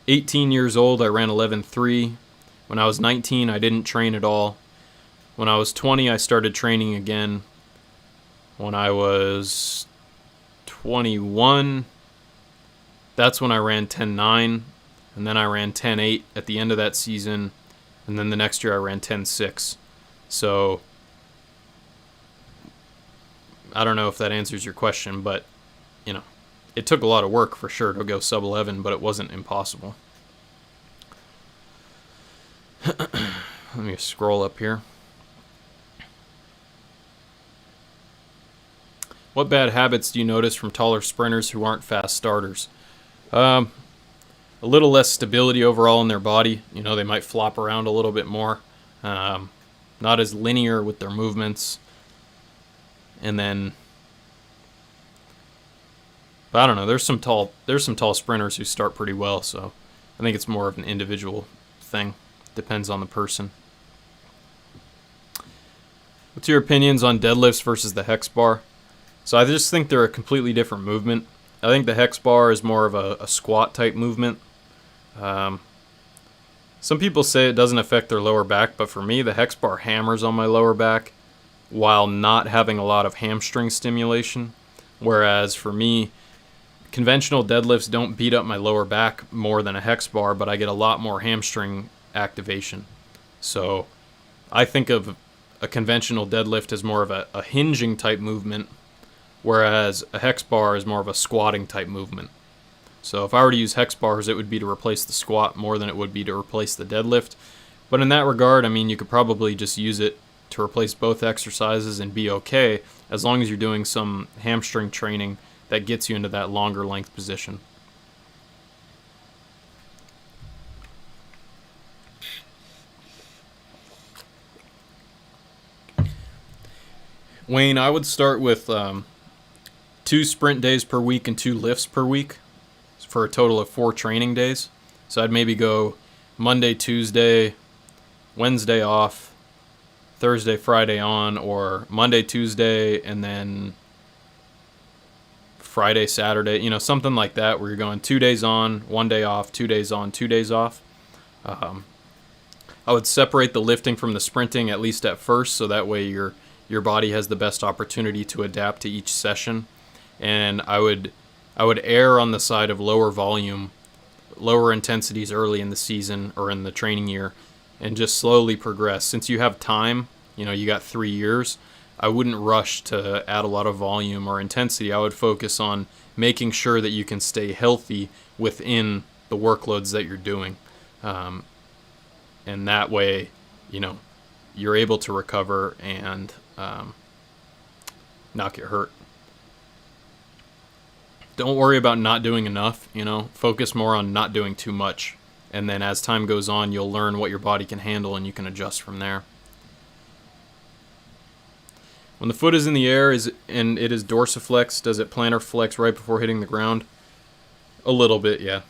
[SPEAKER 1] 18 years old, I ran 11.3. When I was 19, I didn't train at all. When I was 20, I started training again. When I was 21, that's when I ran 10.9, and then I ran 10.8 at the end of that season, and then the next year I ran 10.6. So I don't know if that answers your question, but it took a lot of work for sure to go sub 11, but it wasn't impossible. Let me scroll up here. What bad habits do you notice from taller sprinters who aren't fast starters? A little less stability overall in their body. They might flop around a little bit more. Not as linear with their movements. And then, but I don't know. There's some tall sprinters who start pretty well. So I think it's more of an individual thing. Depends on the person. What's your opinions on deadlifts versus the hex bar? So I just think they're a completely different movement. I think the hex bar is more of a squat type movement. Some people say it doesn't affect their lower back, but for me, the hex bar hammers on my lower back while not having a lot of hamstring stimulation. Whereas for me, conventional deadlifts don't beat up my lower back more than a hex bar, but I get a lot more hamstring activation. So I think of a conventional deadlift as more of a hinging type movement, whereas a hex bar is more of a squatting type movement. So if I were to use hex bars, it would be to replace the squat more than it would be to replace the deadlift. But in that regard, you could probably just use it to replace both exercises and be okay, as long as you're doing some hamstring training that gets you into that longer length position. Wayne, I would start with 2 sprint days per week and 2 lifts per week for a total of 4 training days. So I'd maybe go Monday, Tuesday, Wednesday off, Thursday, Friday on, or Monday, Tuesday, and then Friday, Saturday, something like that, where you're going 2 days on, 1 day off, 2 days on, 2 days off. A I would separate the lifting from the sprinting, at least at first, so that way your body has the best opportunity to adapt to each session. And I would err on the side of lower volume, lower intensities early in the season or in the training year, and just slowly progress. Since you have time, you got 3 years, I wouldn't rush to add a lot of volume or intensity. I would focus on making sure that you can stay healthy within the workloads that you're doing. And that way, you're able to recover and not get hurt. Don't worry about not doing enough, focus more on not doing too much. And then as time goes on, you'll learn what your body can handle and you can adjust from there. When the foot is in the air and it is dorsiflex, does it plantar flex right before hitting the ground? A little bit, yeah.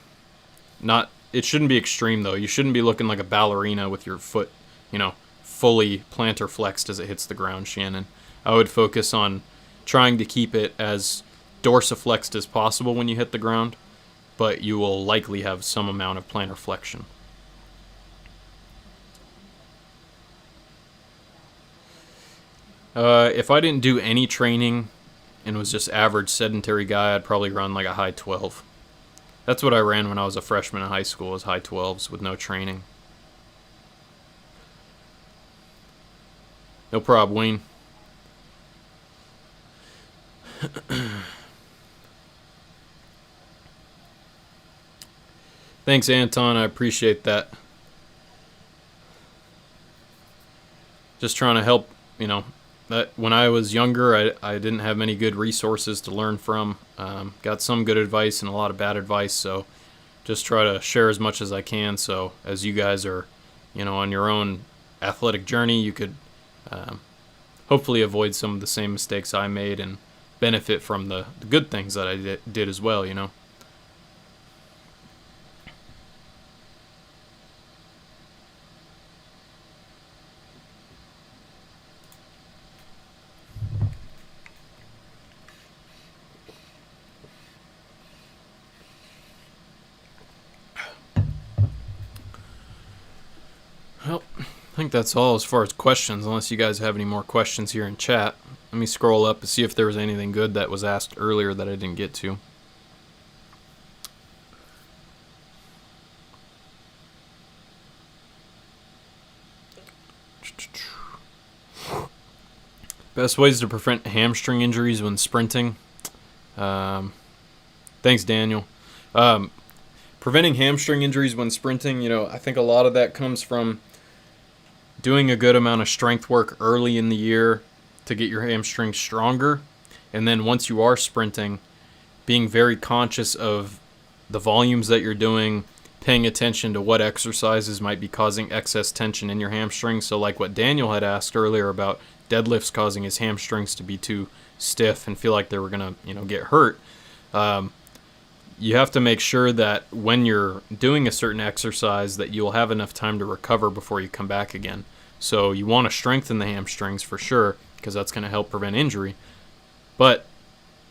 [SPEAKER 1] It shouldn't be extreme though. You shouldn't be looking like a ballerina with your foot, fully plantar flexed as it hits the ground, Shannon. I would focus on trying to keep it as dorsiflexed as possible when you hit the ground, but you will likely have some amount of plantar flexion. If I didn't do any training and was just average sedentary guy, I'd probably run like a high 12. That's what I ran when I was a freshman in high school, was high 12s with no training. No problem, Wayne. Thanks, Anton. I appreciate that. Just trying to help, that when I was younger, I didn't have many good resources to learn from. Got some good advice and a lot of bad advice, so just try to share as much as I can. So as you guys are, on your own athletic journey, you could hopefully avoid some of the same mistakes I made and benefit from the good things that I did as well, Well, I think that's all as far as questions, unless you guys have any more questions here in chat. Let me scroll up and see if there was anything good that was asked earlier that I didn't get to. Best ways to prevent hamstring injuries when sprinting. Thanks, Daniel. Preventing hamstring injuries when sprinting, I think a lot of that comes from doing a good amount of strength work early in the year to get your hamstrings stronger. And then once you are sprinting, being very conscious of the volumes that you're doing, paying attention to what exercises might be causing excess tension in your hamstrings. So like what Daniel had asked earlier about deadlifts causing his hamstrings to be too stiff and feel like they were going to, get hurt. You have to make sure that when you're doing a certain exercise that you'll have enough time to recover before you come back again. So you want to strengthen the hamstrings for sure, because that's going to help prevent injury, but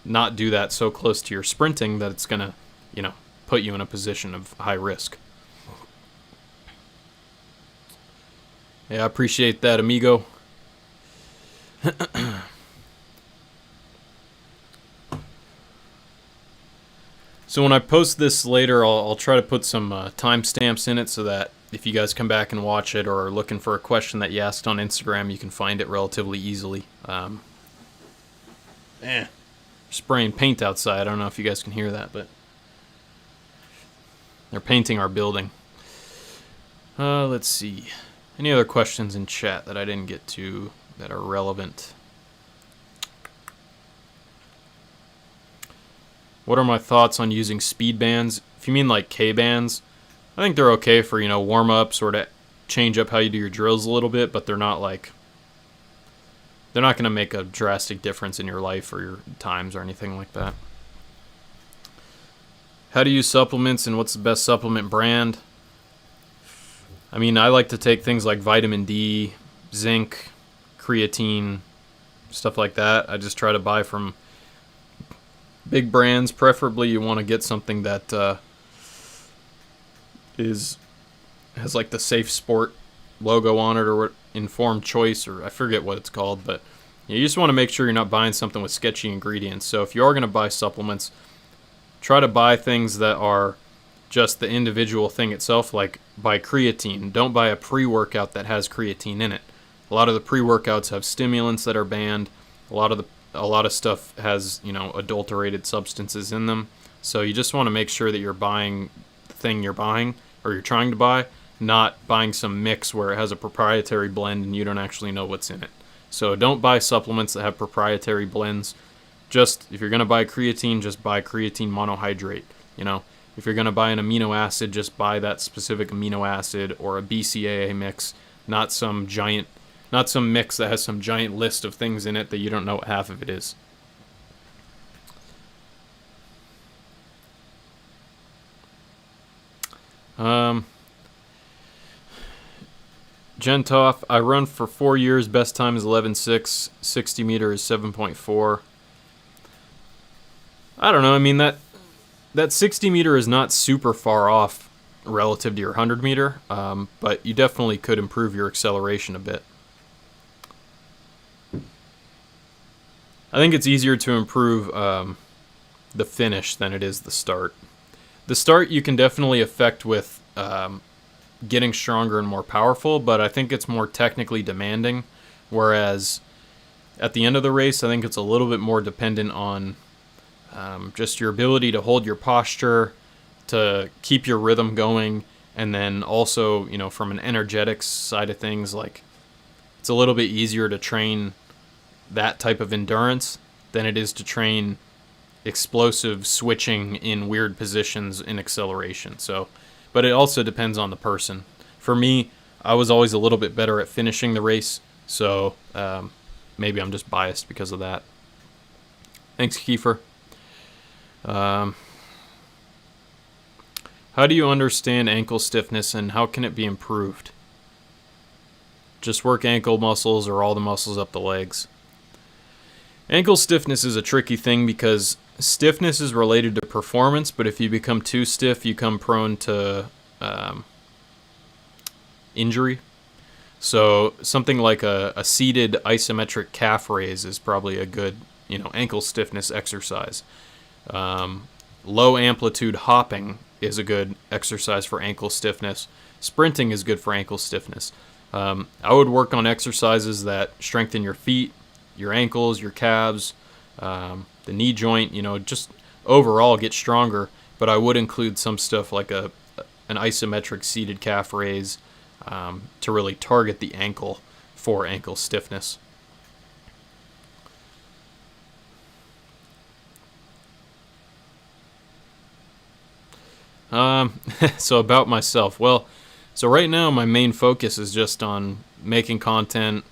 [SPEAKER 1] not do that so close to your sprinting that it's going to, put you in a position of high risk. Yeah, I appreciate that, amigo. So when I post this later, I'll try to put some timestamps in it so that if you guys come back and watch it or are looking for a question that you asked on Instagram, you can find it relatively easily. Spraying paint outside. I don't know if you guys can hear that, but they're painting our building. Let's see. Any other questions in chat that I didn't get to that are relevant? What are my thoughts on using speed bands? If you mean like K-bands, I think they're okay for, warm-ups or to change up how you do your drills a little bit, but they're not going to make a drastic difference in your life or your times or anything like that. How to use supplements and what's the best supplement brand? I mean, I like to take things like vitamin D, zinc, creatine, stuff like that. I just try to buy from big brands. Preferably you want to get something that has like the safe sport logo on it, or what, informed choice, or I forget what it's called, but you just want to make sure you're not buying something with sketchy ingredients. So if you are going to buy supplements, try to buy things that are just the individual thing itself, like buy creatine. Don't buy a pre-workout that has creatine in it. A lot of the pre-workouts have stimulants that are banned. A lot of stuff has, adulterated substances in them. So you just want to make sure that you're buying the thing you're buying, or you're trying to buy, not buying some mix where it has a proprietary blend and you don't actually know what's in it. So don't buy supplements that have proprietary blends. Just, if you're going to buy creatine, just buy creatine monohydrate. If you're going to buy an amino acid, just buy that specific amino acid, or a BCAA mix, not some mix that has some giant list of things in it that you don't know what half of it is. Gentoff, I run for 4 years. Best time is 11.6. 60 meter is 7.4. I don't know. I mean, that 60 meter is not super far off relative to your 100 meter, but you definitely could improve your acceleration a bit. I think it's easier to improve the finish than it is the start. The start you can definitely affect with getting stronger and more powerful, but I think it's more technically demanding, whereas at the end of the race, I think it's a little bit more dependent on just your ability to hold your posture, to keep your rhythm going, and then also, from an energetics side of things, like, it's a little bit easier to train that type of endurance than it is to train explosive switching in weird positions in acceleration. So, but it also depends on the person. For me, I was always a little bit better at finishing the race, so maybe I'm just biased because of that. Thanks, Kiefer. How do you understand ankle stiffness, and how can it be improved? Just work ankle muscles or all the muscles up the legs. Ankle stiffness is a tricky thing because stiffness is related to performance, but if you become too stiff, you become prone to injury. So something like a seated isometric calf raise is probably a good, ankle stiffness exercise. Low amplitude hopping is a good exercise for ankle stiffness. Sprinting is good for ankle stiffness. I would work on exercises that strengthen your feet, your ankles, your calves, the knee joint, just overall get stronger. But I would include some stuff like an isometric seated calf raise to really target the ankle for ankle stiffness. So about myself. Well, so right now my main focus is just on making content.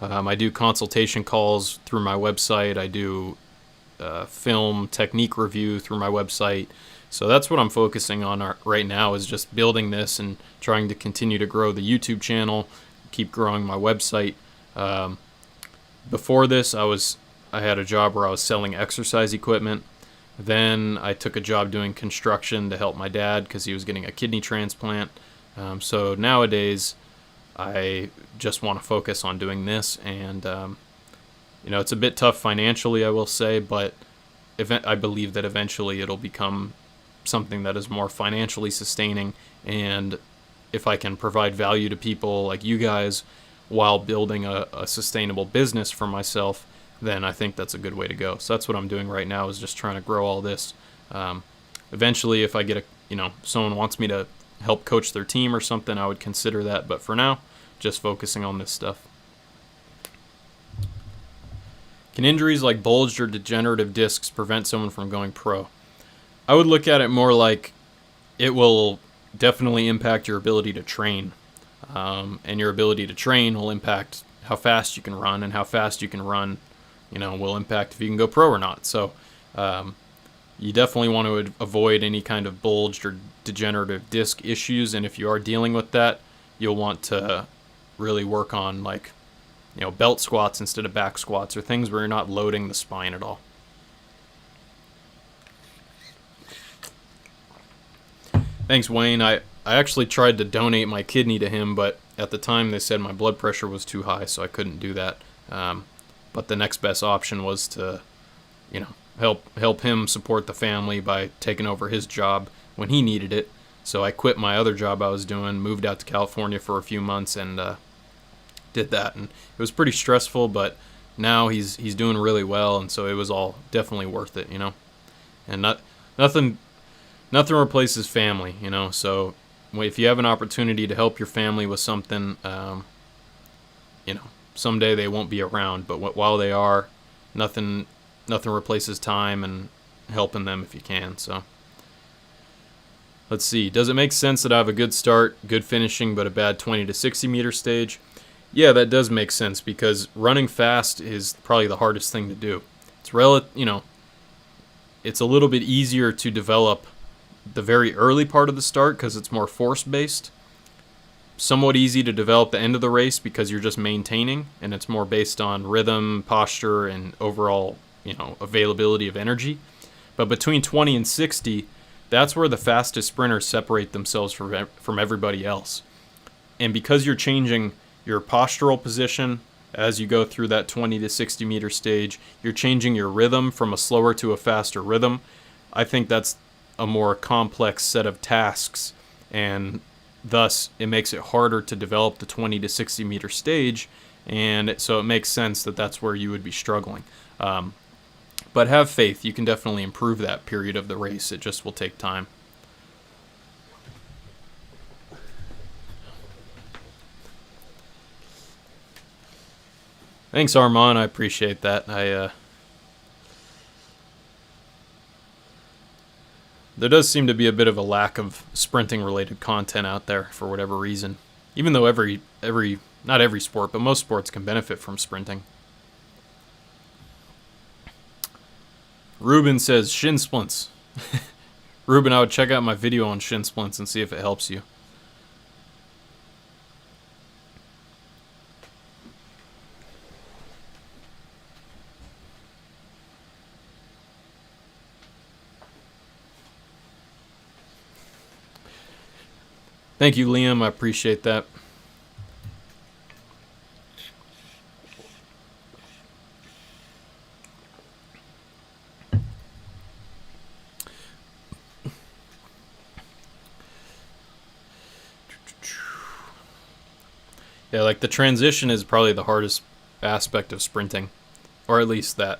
[SPEAKER 1] I do consultation calls through my website. I do film technique review through my website. So that's what I'm focusing on right now, is just building this and trying to continue to grow the YouTube channel, keep growing my website. Before this, I had a job where I was selling exercise equipment. Then I took a job doing construction to help my dad because he was getting a kidney transplant. So nowadays, I just want to focus on doing this, and it's a bit tough financially, I will say, but I believe that eventually it'll become something that is more financially sustaining, and if I can provide value to people like you guys while building a sustainable business for myself, then I think that's a good way to go. So that's what I'm doing right now, is just trying to grow all this. Eventually, if I get someone wants me to help coach their team or something, I would consider that. But for now, just focusing on this stuff. Can injuries like bulged or degenerative discs prevent someone from going pro? I would look at it more like it will definitely impact your ability to train. And your ability to train will impact how fast you can run, and how fast you can run, will impact if you can go pro or not. So you definitely want to avoid any kind of bulged or degenerative disc issues, and if you are dealing with that, you'll want to really work on belt squats instead of back squats, or things where you're not loading the spine at all. Thanks, Wayne. I actually tried to donate my kidney to him, but at the time they said my blood pressure was too high, so I couldn't do that. But the next best option was to, help him support the family by taking over his job when he needed it. So I quit my other job I was doing, moved out to California for a few months, and did that. And it was pretty stressful, but now he's doing really well, and so it was all definitely worth it, And nothing replaces family, So if you have an opportunity to help your family with something, someday they won't be around, but while they are, nothing replaces time and helping them if you can. So let's see. Does it make sense that I have a good start, good finishing, but a bad 20 to 60 meter stage? Yeah, that does make sense, because running fast is probably the hardest thing to do. It's it's a little bit easier to develop the very early part of the start because it's more force based. Somewhat easy to develop the end of the race because you're just maintaining, and it's more based on rhythm, posture, and overall, availability of energy. But between 20 and 60, that's where the fastest sprinters separate themselves from everybody else. And because you're changing your postural position as you go through that 20 to 60 meter stage, you're changing your rhythm from a slower to a faster rhythm. I think that's a more complex set of tasks, and thus it makes it harder to develop the 20 to 60 meter stage, and so it makes sense that that's where you would be struggling. But have faith, you can definitely improve that period of the race. It just will take time. Thanks, Armand. I appreciate that. There does seem to be a bit of a lack of sprinting-related content out there for whatever reason. Even though not every sport, but most sports can benefit from sprinting. Ruben says shin splints. Ruben, I would check out my video on shin splints and see if it helps you. Thank you, Liam. I appreciate that. Yeah, like the transition is probably the hardest aspect of sprinting, or at least that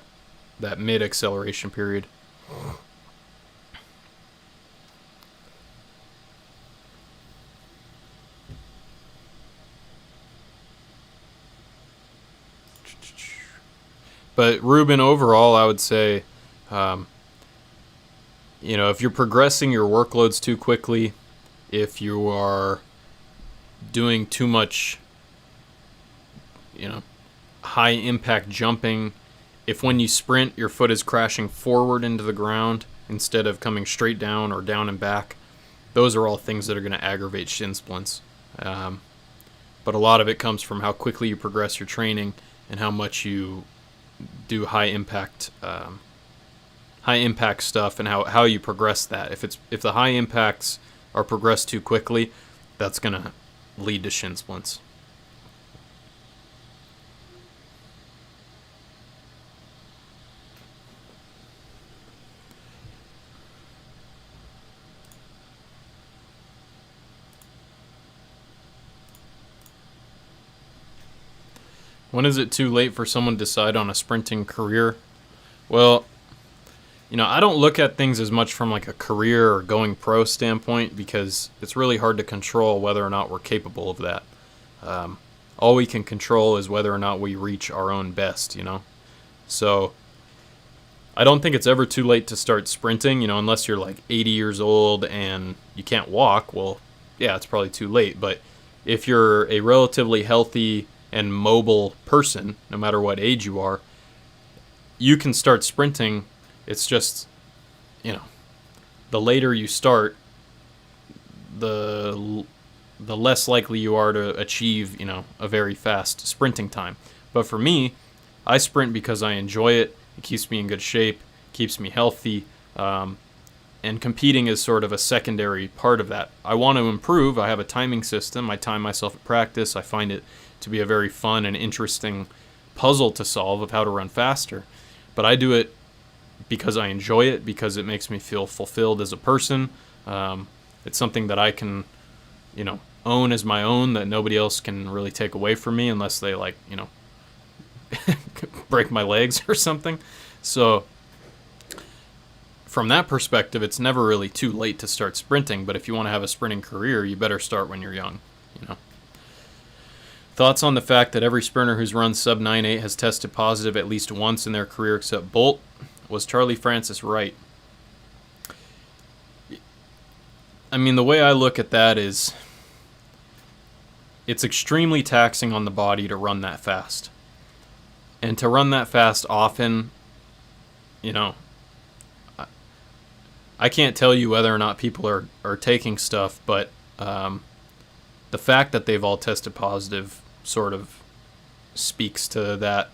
[SPEAKER 1] mid-acceleration period. But Ruben, overall, I would say, if you're progressing your workloads too quickly, if you are doing too much, high impact jumping, if when you sprint your foot is crashing forward into the ground instead of coming straight down or down and back, those are all things that are going to aggravate shin splints. But a lot of it comes from how quickly you progress your training and how much you do high impact stuff, and how you progress that. If the high impacts are progressed too quickly, that's gonna lead to shin splints. When is it too late for someone to decide on a sprinting career? Well, I don't look at things as much from like a career or going pro standpoint, because it's really hard to control whether or not we're capable of that. All we can control is whether or not we reach our own best, So I don't think it's ever too late to start sprinting, unless you're like 80 years old and you can't walk. Well, yeah, it's probably too late. But if you're a relatively healthy and mobile person, no matter what age you are, you can start sprinting. It's just, the later you start, the less likely you are to achieve, a very fast sprinting time. But for me, I sprint because I enjoy it. It keeps me in good shape, keeps me healthy, And competing is sort of a secondary part of that. I want to improve. I have a timing system. I time myself at practice. I find it to be a very fun and interesting puzzle to solve of how to run faster. But I do it because I enjoy it, because it makes me feel fulfilled as a person. It's something that I can, own as my own, that nobody else can really take away from me unless they break my legs or something. So from that perspective, it's never really too late to start sprinting, but if you want to have a sprinting career, you better start when you're young. Thoughts on the fact that every sprinter who's run sub 9.8 has tested positive at least once in their career except Bolt? Was Charlie Francis right? I mean, the way I look at that is it's extremely taxing on the body to run that fast. And to run that fast often, I can't tell you whether or not people are taking stuff, but the fact that they've all tested positive sort of speaks to that.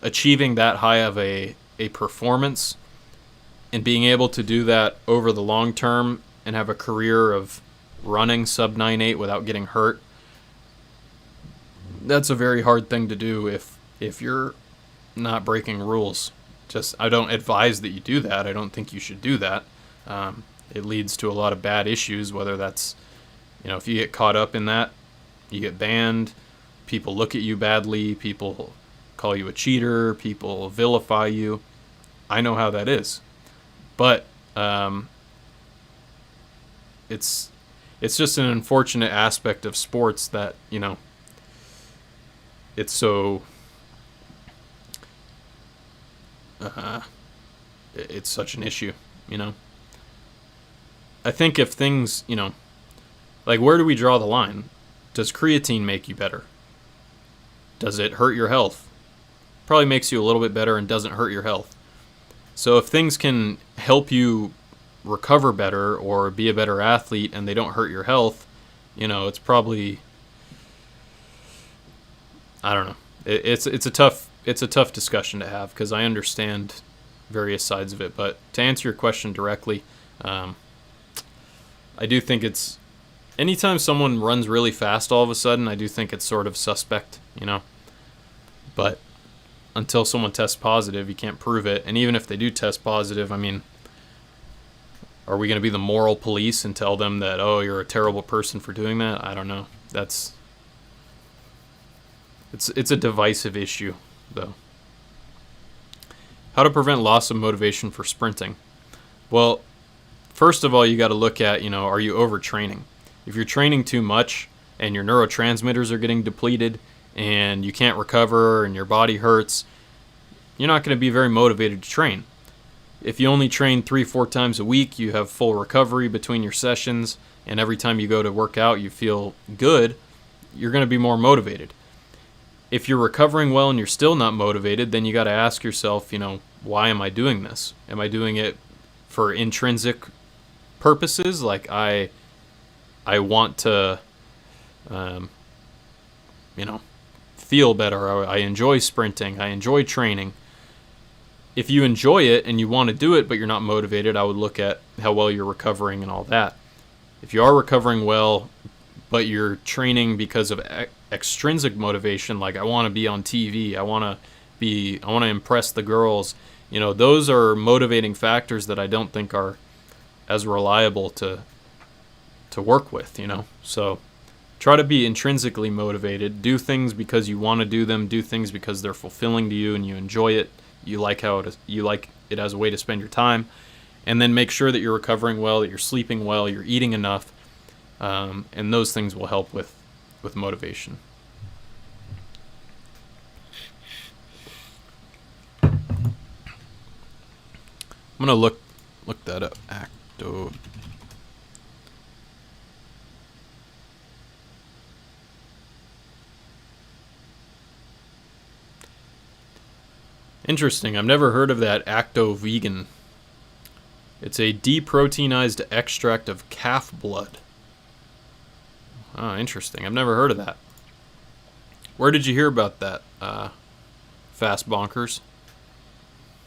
[SPEAKER 1] Achieving that high of a performance and being able to do that over the long term and have a career of running sub 9.8 without getting hurt, that's a very hard thing to do if you're not breaking rules. I don't advise that you do that. I don't think you should do that. It leads to a lot of bad issues, whether that's, if you get caught up in that, you get banned, people look at you badly, people call you a cheater, people vilify you. I know how that is. But it's just an unfortunate aspect of sports that, it's so it's such an issue, I think if things, like, where do we draw the line? Does creatine make you better? Does it hurt your health? Probably makes you a little bit better and doesn't hurt your health. So if things can help you recover better or be a better athlete and they don't hurt your health, it's probably, I don't know. It's a tough discussion to have, because I understand various sides of it. But to answer your question directly, I do think it's, anytime someone runs really fast all of a sudden, I do think it's sort of suspect, But until someone tests positive, you can't prove it. And even if they do test positive, I mean, are we going to be the moral police and tell them that, oh, you're a terrible person for doing that? I don't know. It's a divisive issue, though. How to prevent loss of motivation for sprinting? Well, first of all, you got to look at, are you overtraining? If you're training too much and your neurotransmitters are getting depleted and you can't recover and your body hurts, you're not going to be very motivated to train. If you only train 3-4 times a week, you have full recovery between your sessions, and every time you go to work out you feel good, you're going to be more motivated. If you're recovering well and you're still not motivated, then you got to ask yourself, why am I doing this? Am I doing it for intrinsic purposes? Like I want to, feel better. I enjoy sprinting. I enjoy training. If you enjoy it and you want to do it, but you're not motivated, I would look at how well you're recovering and all that. If you are recovering well, but you're training because of extrinsic motivation, like I want to be on TV, I want to impress the girls, those are motivating factors that I don't think are as reliable to work with, So try to be intrinsically motivated. Do things because you want to do them. Do things because they're fulfilling to you and you enjoy it. You like it as a way to spend your time. And then make sure that you're recovering well, that you're sleeping well, you're eating enough. And those things will help with motivation. I'm going to look that up. Acto. Interesting. I've never heard of that Acto Vegan. It's a deproteinized extract of calf blood. Oh, interesting. I've never heard of that. Where did you hear about that, Fast Bonkers?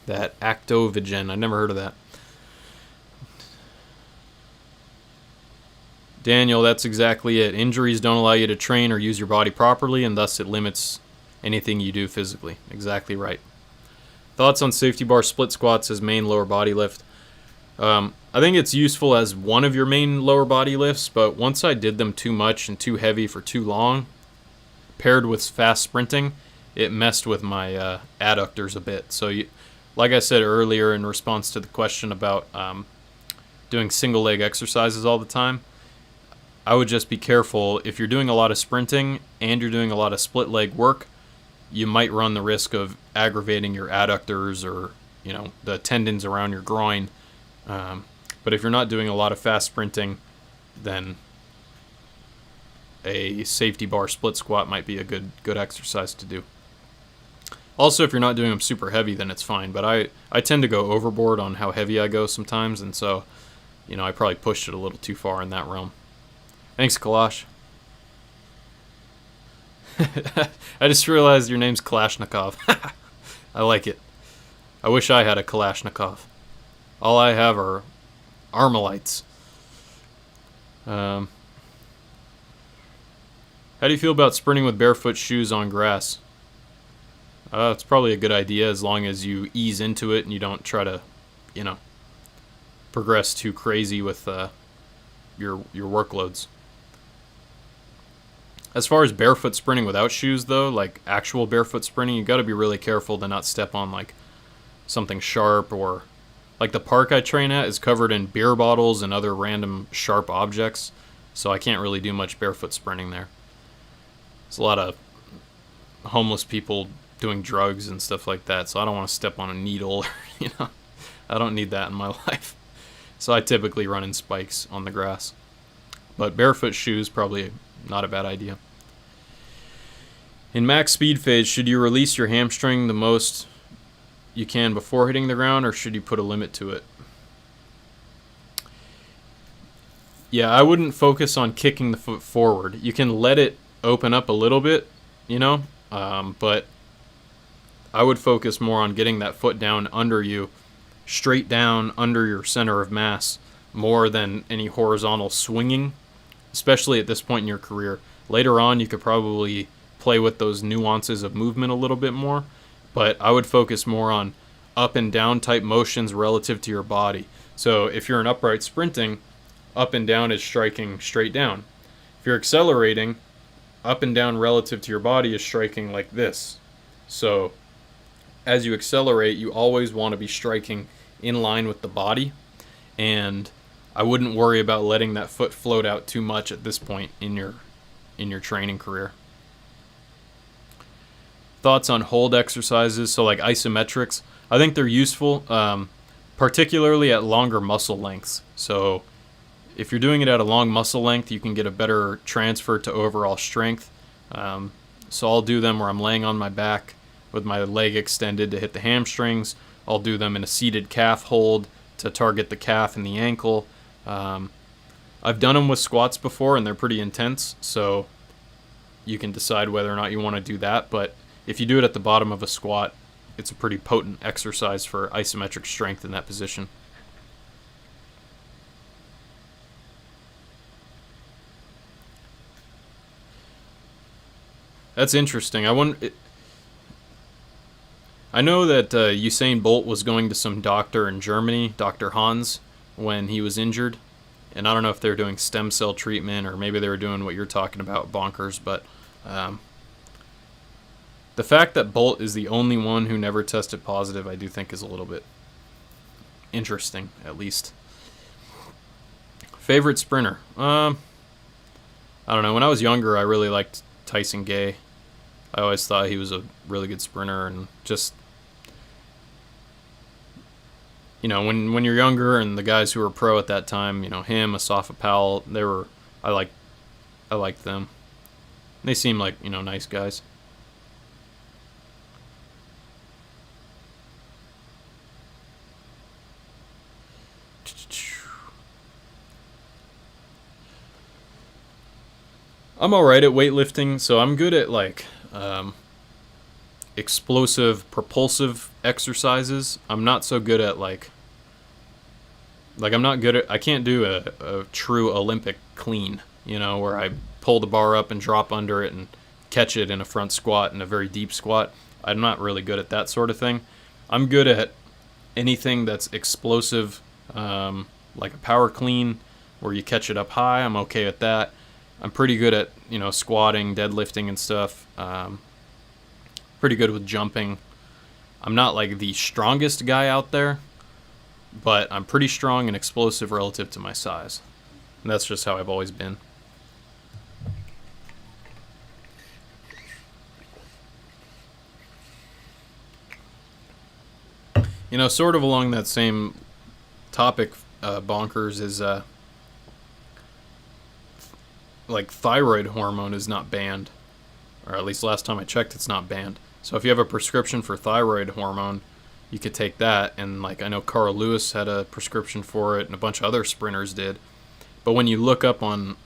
[SPEAKER 1] That Actovigen. I never heard of that. Daniel, that's exactly it. Injuries don't allow you to train or use your body properly, and thus it limits anything you do physically. Exactly right. Thoughts on safety bar split squats as main lower body lift? I think it's useful as one of your main lower body lifts, but once I did them too much and too heavy for too long, paired with fast sprinting, it messed with my adductors a bit. So, like I said earlier in response to the question about doing single leg exercises all the time, I would just be careful. If you're doing a lot of sprinting and you're doing a lot of split leg work, you might run the risk of aggravating your adductors or the tendons around your groin. But if you're not doing a lot of fast sprinting, then a safety bar split squat might be a good exercise to do. Also, if you're not doing them super heavy, then it's fine. But I tend to go overboard on how heavy I go sometimes, and so I probably pushed it a little too far in that realm. Thanks, Kalash. I just realized your name's Kalashnikov. I like it. I wish I had a Kalashnikov. All I have are Armalites. How do you feel about sprinting with barefoot shoes on grass? It's probably a good idea as long as you ease into it and you don't try to, progress too crazy with your workloads. As far as barefoot sprinting without shoes, though, like actual barefoot sprinting, you got to be really careful to not step on like something sharp, or like the park I train at is covered in beer bottles and other random sharp objects, so I can't really do much barefoot sprinting there. There's a lot of homeless people doing drugs and stuff like that, so I don't want to step on a needle. I don't need that in my life. So I typically run in spikes on the grass. But barefoot shoes, probably not a bad idea. In max speed phase, should you release your hamstring the most you can before hitting the ground, or should you put a limit to it? Yeah, I wouldn't focus on kicking the foot forward. You can let it open up a little bit, but I would focus more on getting that foot down under you, straight down under your center of mass, more than any horizontal swinging, especially at this point in your career. Later on, you could probably play with those nuances of movement a little bit more, but I would focus more on up and down type motions relative to your body. So if you're in upright sprinting, up and down is striking straight down. If you're accelerating, up and down relative to your body is striking like this. So as you accelerate, you always want to be striking in line with the body, and I wouldn't worry about letting that foot float out too much at this point in your training career. Thoughts on hold exercises, so like isometrics. I think they're useful, particularly at longer muscle lengths. So if you're doing it at a long muscle length, you can get a better transfer to overall strength. So I'll do them where I'm laying on my back with my leg extended to hit the hamstrings. I'll do them in a seated calf hold to target the calf and the ankle. I've done them with squats before, and they're pretty intense, so you can decide whether or not you want to do that. But if you do it at the bottom of a squat, it's a pretty potent exercise for isometric strength in that position. That's interesting. I know that Usain Bolt was going to some doctor in Germany, Dr. Hans, when he was injured. And I don't know if they were doing stem cell treatment or maybe they were doing what you're talking about, bonkers. But the fact that Bolt is the only one who never tested positive, I do think is a little bit interesting, at least. Favorite sprinter? I don't know. When I was younger, I really liked Tyson Gay. I always thought he was a really good sprinter, and just, when you're younger and the guys who were pro at that time, him, Asafa Powell, I liked them. They seemed like, nice guys. I'm alright at weightlifting, so I'm good at explosive, propulsive exercises. I'm not so good at Like, I'm not good at, I can't do a true Olympic clean, you know, where I pull the bar up and drop under it and catch it in a front squat and a very deep squat. I'm not really good at that sort of thing. I'm good at anything that's explosive, like a power clean where you catch it up high. I'm okay at that. I'm pretty good at, you know, squatting, deadlifting and stuff. Pretty good with jumping. I'm not like the strongest guy out there, but I'm pretty strong and explosive relative to my size. And that's just how I've always been. You know, sort of along that same topic, bonkers, is like thyroid hormone is not banned, or at least last time I checked, it's not banned. So if you have a prescription for thyroid hormone, you could take that, and like I know Carl Lewis had a prescription for it, and a bunch of other sprinters did. But when you look up on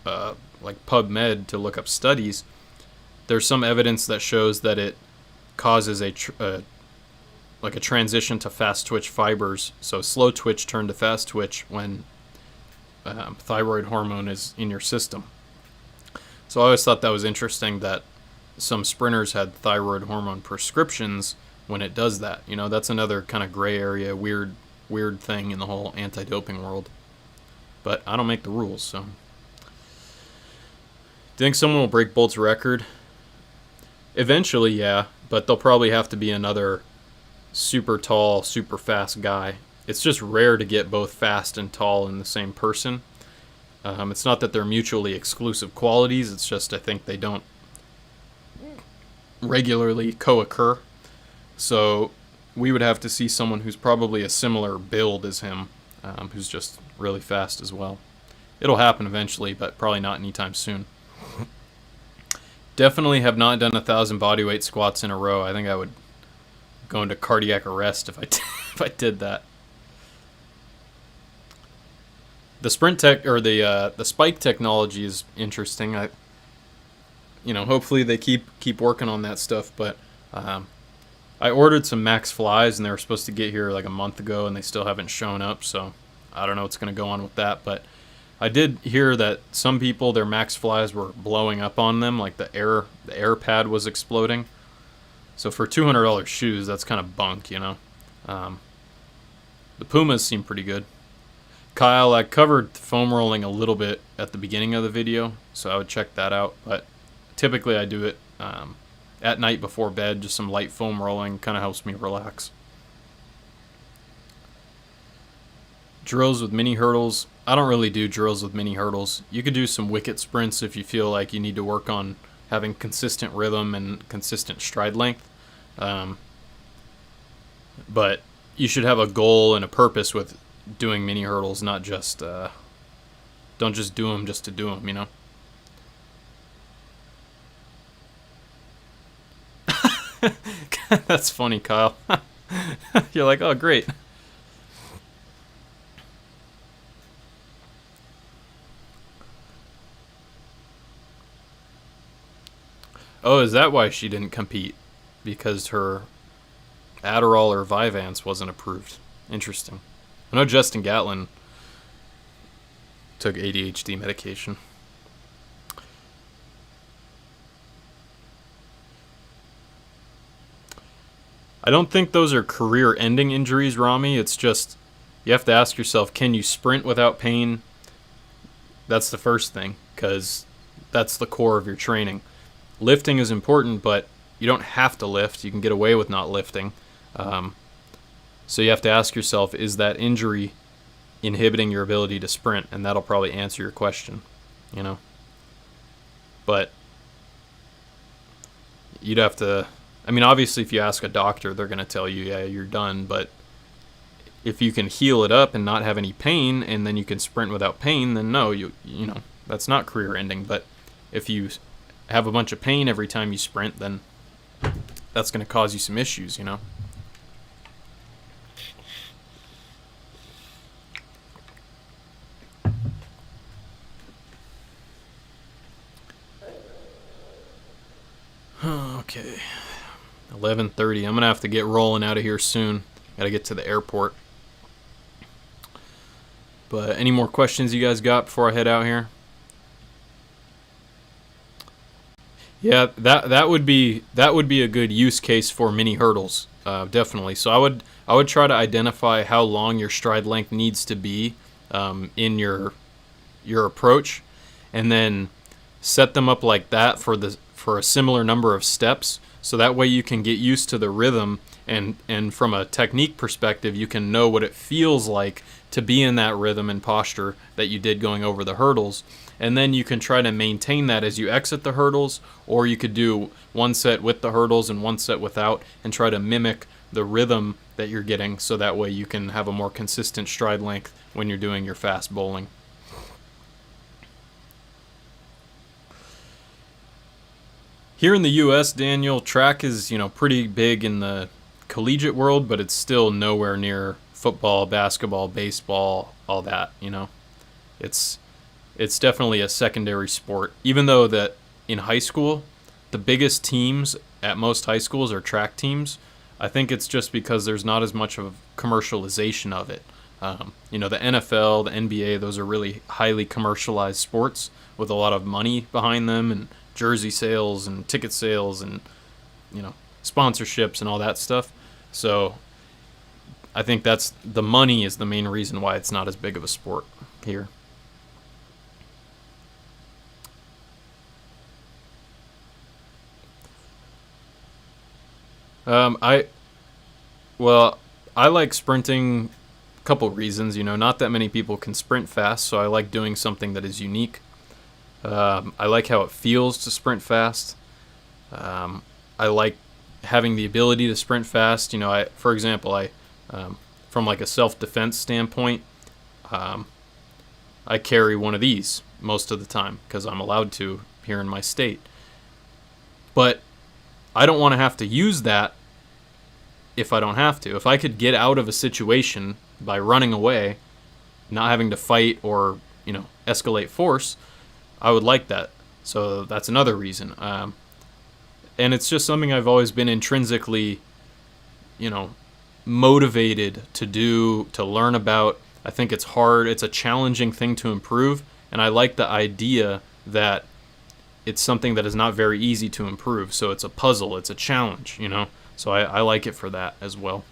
[SPEAKER 1] like PubMed to look up studies, there's some evidence that shows that it causes like a transition to fast twitch fibers. So slow twitch turn to fast twitch when thyroid hormone is in your system. So I always thought that was interesting that some sprinters had thyroid hormone prescriptions when it does that. You know, that's another kind of gray area, weird thing in the whole anti-doping world. But I don't make the rules, so. Do you think someone will break Bolt's record? Eventually, yeah, but they'll probably have to be another super tall, super fast guy. It's just rare to get both fast and tall in the same person. It's not that they're mutually exclusive qualities, it's just I think they don't regularly co-occur. So we would have to see someone who's probably a similar build as him, who's just really fast as well. It'll happen eventually, but probably not anytime soon. Definitely have not done 1,000 bodyweight squats in a row. I think I would go into cardiac arrest if I did that. The sprint tech, or the spike technology is interesting. Hopefully they keep working on that stuff. But I ordered some Max Flies, and they were supposed to get here like a month ago, and they still haven't shown up. So I don't know what's going to go on with that. But I did hear that some people, their Max Flies were blowing up on them, like the air pad was exploding. So for $200 shoes, that's kind of bunk, you know. The Pumas seem pretty good. Kyle, I covered foam rolling a little bit at the beginning of the video, so I would check that out. But typically I do it at night before bed, just some light foam rolling, kind of helps me relax. Drills with mini hurdles. I don't really do drills with mini hurdles. You could do some wicket sprints if you feel like you need to work on having consistent rhythm and consistent stride length. But you should have a goal and a purpose with doing mini hurdles, not just don't just do them just to do them, you know. That's funny, Kyle. You're like, oh great. Oh, is that why she didn't compete? Because her Adderall or Vyvanse wasn't approved. Interesting. I know Justin Gatlin took ADHD medication. I don't think those are career-ending injuries, Rami. It's just, you have to ask yourself, can you sprint without pain? That's the first thing, because that's the core of your training. Lifting is important, but you don't have to lift. You can get away with not lifting. So you have to ask yourself, is that injury inhibiting your ability to sprint? And that'll probably answer your question, you know. But you'd have to, I mean, obviously if you ask a doctor, they're going to tell you, yeah, you're done. But if you can heal it up and not have any pain, and then you can sprint without pain, then no, you know, that's not career ending. But if you have a bunch of pain every time you sprint, then that's going to cause you some issues, you know. Okay, 11:30. I'm gonna have to get rolling out of here soon. Gotta get to the airport. But any more questions you guys got before I head out here? Yeah, that would be a good use case for mini hurdles, definitely. So I would try to identify how long your stride length needs to be in your approach, and then set them up like that for a similar number of steps. So that way you can get used to the rhythm, and from a technique perspective, you can know what it feels like to be in that rhythm and posture that you did going over the hurdles. And then you can try to maintain that as you exit the hurdles, or you could do one set with the hurdles and one set without, and try to mimic the rhythm that you're getting, so that way you can have a more consistent stride length when you're doing your fast bowling. Here in the US, Daniel, track is, pretty big in the collegiate world, but it's still nowhere near football, basketball, baseball, all that, It's definitely a secondary sport. Even though that in high school, the biggest teams at most high schools are track teams, I think it's just because there's not as much of commercialization of it. The NFL, the NBA, those are really highly commercialized sports with a lot of money behind them, and jersey sales and ticket sales and, sponsorships and all that stuff. So I think that's the money is the main reason why it's not as big of a sport here. I like sprinting. A couple reasons, not that many people can sprint fast, so I like doing something that is unique. I like how it feels to sprint fast. I like having the ability to sprint fast. For example, from like a self-defense standpoint, I carry one of these most of the time because I'm allowed to here in my state. But I don't want to have to use that if I don't have to. If I could get out of a situation by running away, not having to fight or, escalate force, I would like that. So that's another reason. And it's just something I've always been intrinsically, motivated to do, to learn about. I think it's hard. It's a challenging thing to improve. And I like the idea that it's something that is not very easy to improve. So it's a puzzle. It's a challenge, So I like it for that as well.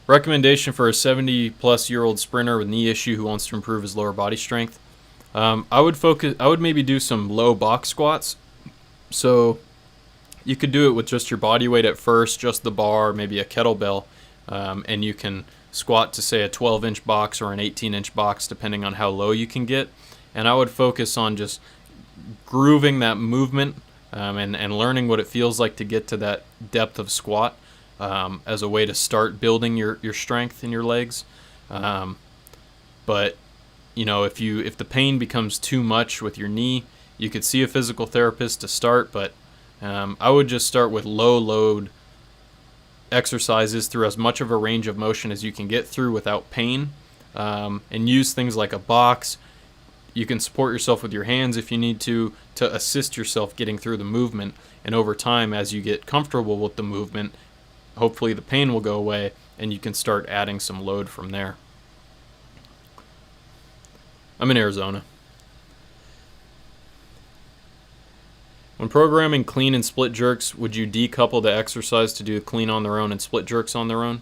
[SPEAKER 1] Recommendation for a 70-plus-year-old sprinter with knee issue who wants to improve his lower body strength. I would maybe do some low box squats. So you could do it with just your body weight at first, just the bar, maybe a kettlebell, and you can squat to, say, a 12-inch box or an 18-inch box, depending on how low you can get. And I would focus on just grooving that movement and learning what it feels like to get to that depth of squat as a way to start building your strength in your legs. But if the pain becomes too much with your knee, you could see a physical therapist to start. But I would just start with low load exercises through as much of a range of motion as you can get through without pain, and use things like a box. You can support yourself with your hands if you need to assist yourself getting through the movement. And over time, as you get comfortable with the movement, hopefully the pain will go away and you can start adding some load from there. I'm in Arizona. When programming clean and split jerks, would you decouple the exercise to do clean on their own and split jerks on their own?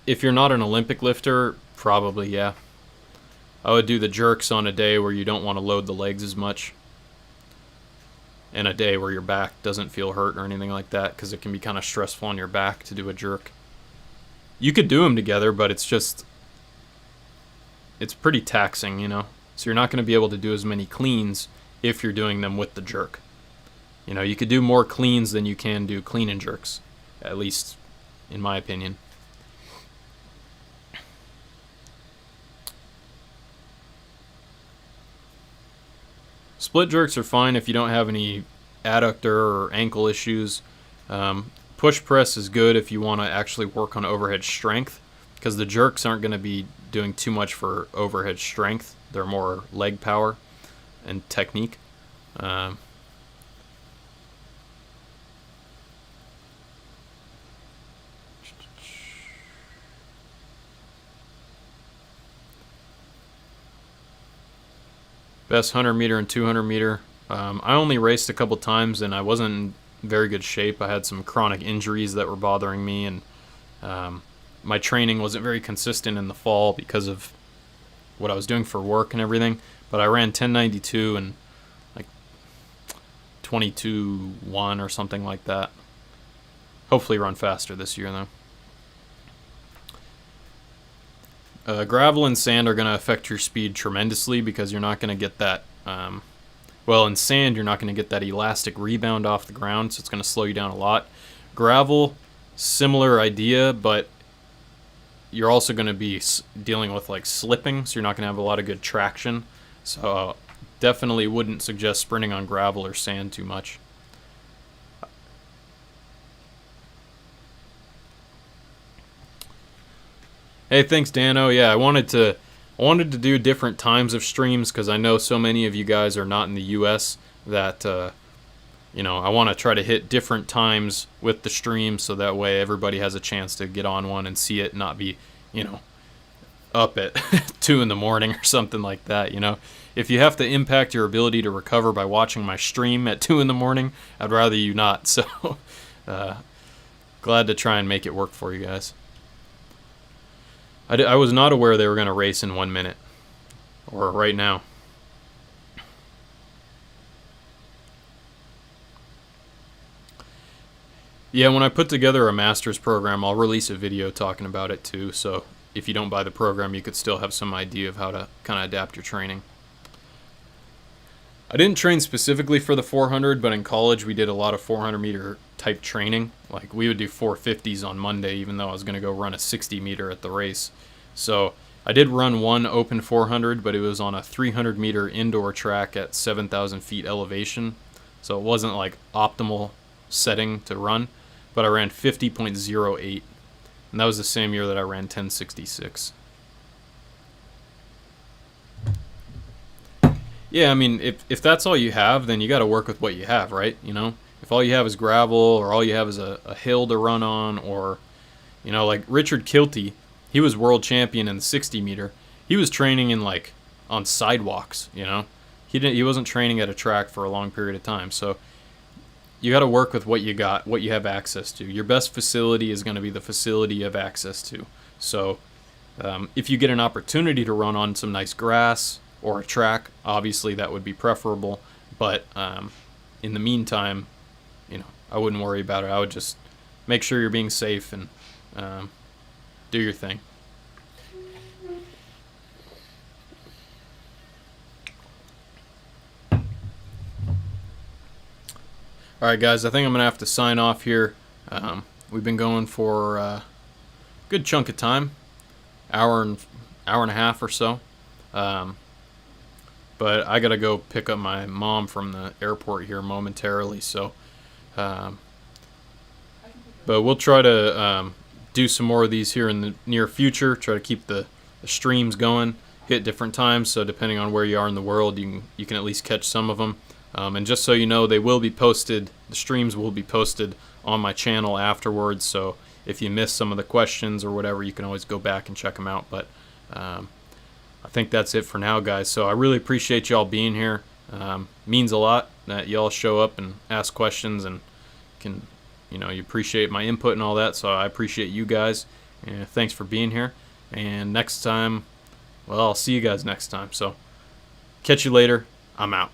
[SPEAKER 1] If you're not an Olympic lifter, probably, yeah. I would do the jerks on a day where you don't want to load the legs as much, and a day where your back doesn't feel hurt or anything like that, because it can be kind of stressful on your back to do a jerk. You could do them together, but it's pretty taxing, So you're not going to be able to do as many cleans if you're doing them with the jerk. You could do more cleans than you can do clean and jerks, at least in my opinion. Split jerks are fine if you don't have any adductor or ankle issues. Push press is good if you want to actually work on overhead strength, because the jerks aren't going to be doing too much for overhead strength. They're more leg power and technique. Best 100 meter and 200 meter. I only raced a couple times and I wasn't in very good shape. I had some chronic injuries that were bothering me, and my training wasn't very consistent in the fall because of what I was doing for work and everything. But I ran 1092 and like 22.1 or something like that. Hopefully run faster this year though. Gravel and sand are going to affect your speed tremendously because you're not going to get that, well, in sand you're not going to get that elastic rebound off the ground, so it's going to slow you down a lot. Gravel, similar idea, but you're also going to be dealing with like slipping, so you're not going to have a lot of good traction. So definitely wouldn't suggest sprinting on gravel or sand too much. Hey, thanks, Dano. Yeah, I wanted to do different times of streams because I know so many of you guys are not in the U.S. that you know, I want to try to hit different times with the stream so that way everybody has a chance to get on one and see it, not be, you know, up at 2 in the morning or something like that. You know, if you have to impact your ability to recover by watching my stream at 2 in the morning, I'd rather you not. So glad to try and make it work for you guys. I was not aware they were going to race in 1 minute, or right now. Yeah, when I put together a master's program, I'll release a video talking about it too, so if you don't buy the program, you could still have some idea of how to kind of adapt your training. I didn't train specifically for the 400, but in college we did a lot of 400 meter type training. Like we would do 450s on Monday, even though I was going to go run a 60 meter at the race. So I did run one open 400, but it was on a 300 meter indoor track at 7,000 feet elevation. So it wasn't like optimal setting to run, but I ran 50.08, and that was the same year that I ran 1066. Yeah, I mean, if that's all you have, then you got to work with what you have, right? You know, if all you have is gravel, or all you have is a hill to run on, or, you know, like Richard Kilty, he was world champion in the 60 meter. He was training in like on sidewalks, you know. He wasn't training at a track for a long period of time. So you got to work with what you got, what you have access to. Your best facility is going to be the facility you have access to. So if you get an opportunity to run on some nice grass or a track, obviously that would be preferable. But in the meantime, you know, I wouldn't worry about it. I would just make sure you're being safe and do your thing. Alright guys, I think I'm going to have to sign off here. We've been going for a good chunk of time, hour and a half or so. But I got to go pick up my mom from the airport here momentarily. So, but we'll try to do some more of these here in the near future. Try to keep the streams going, hit different times. So depending on where you are in the world, you can at least catch some of them. And just so you know, they will be posted, the streams will be posted on my channel afterwards, so if you miss some of the questions or whatever, you can always go back and check them out. But I think that's it for now, guys. So I really appreciate y'all being here. Means a lot that y'all show up and ask questions and can, you know, you appreciate my input and all that, so I appreciate you guys. And thanks for being here. And next time, well, I'll see you guys next time. So catch you later. I'm out.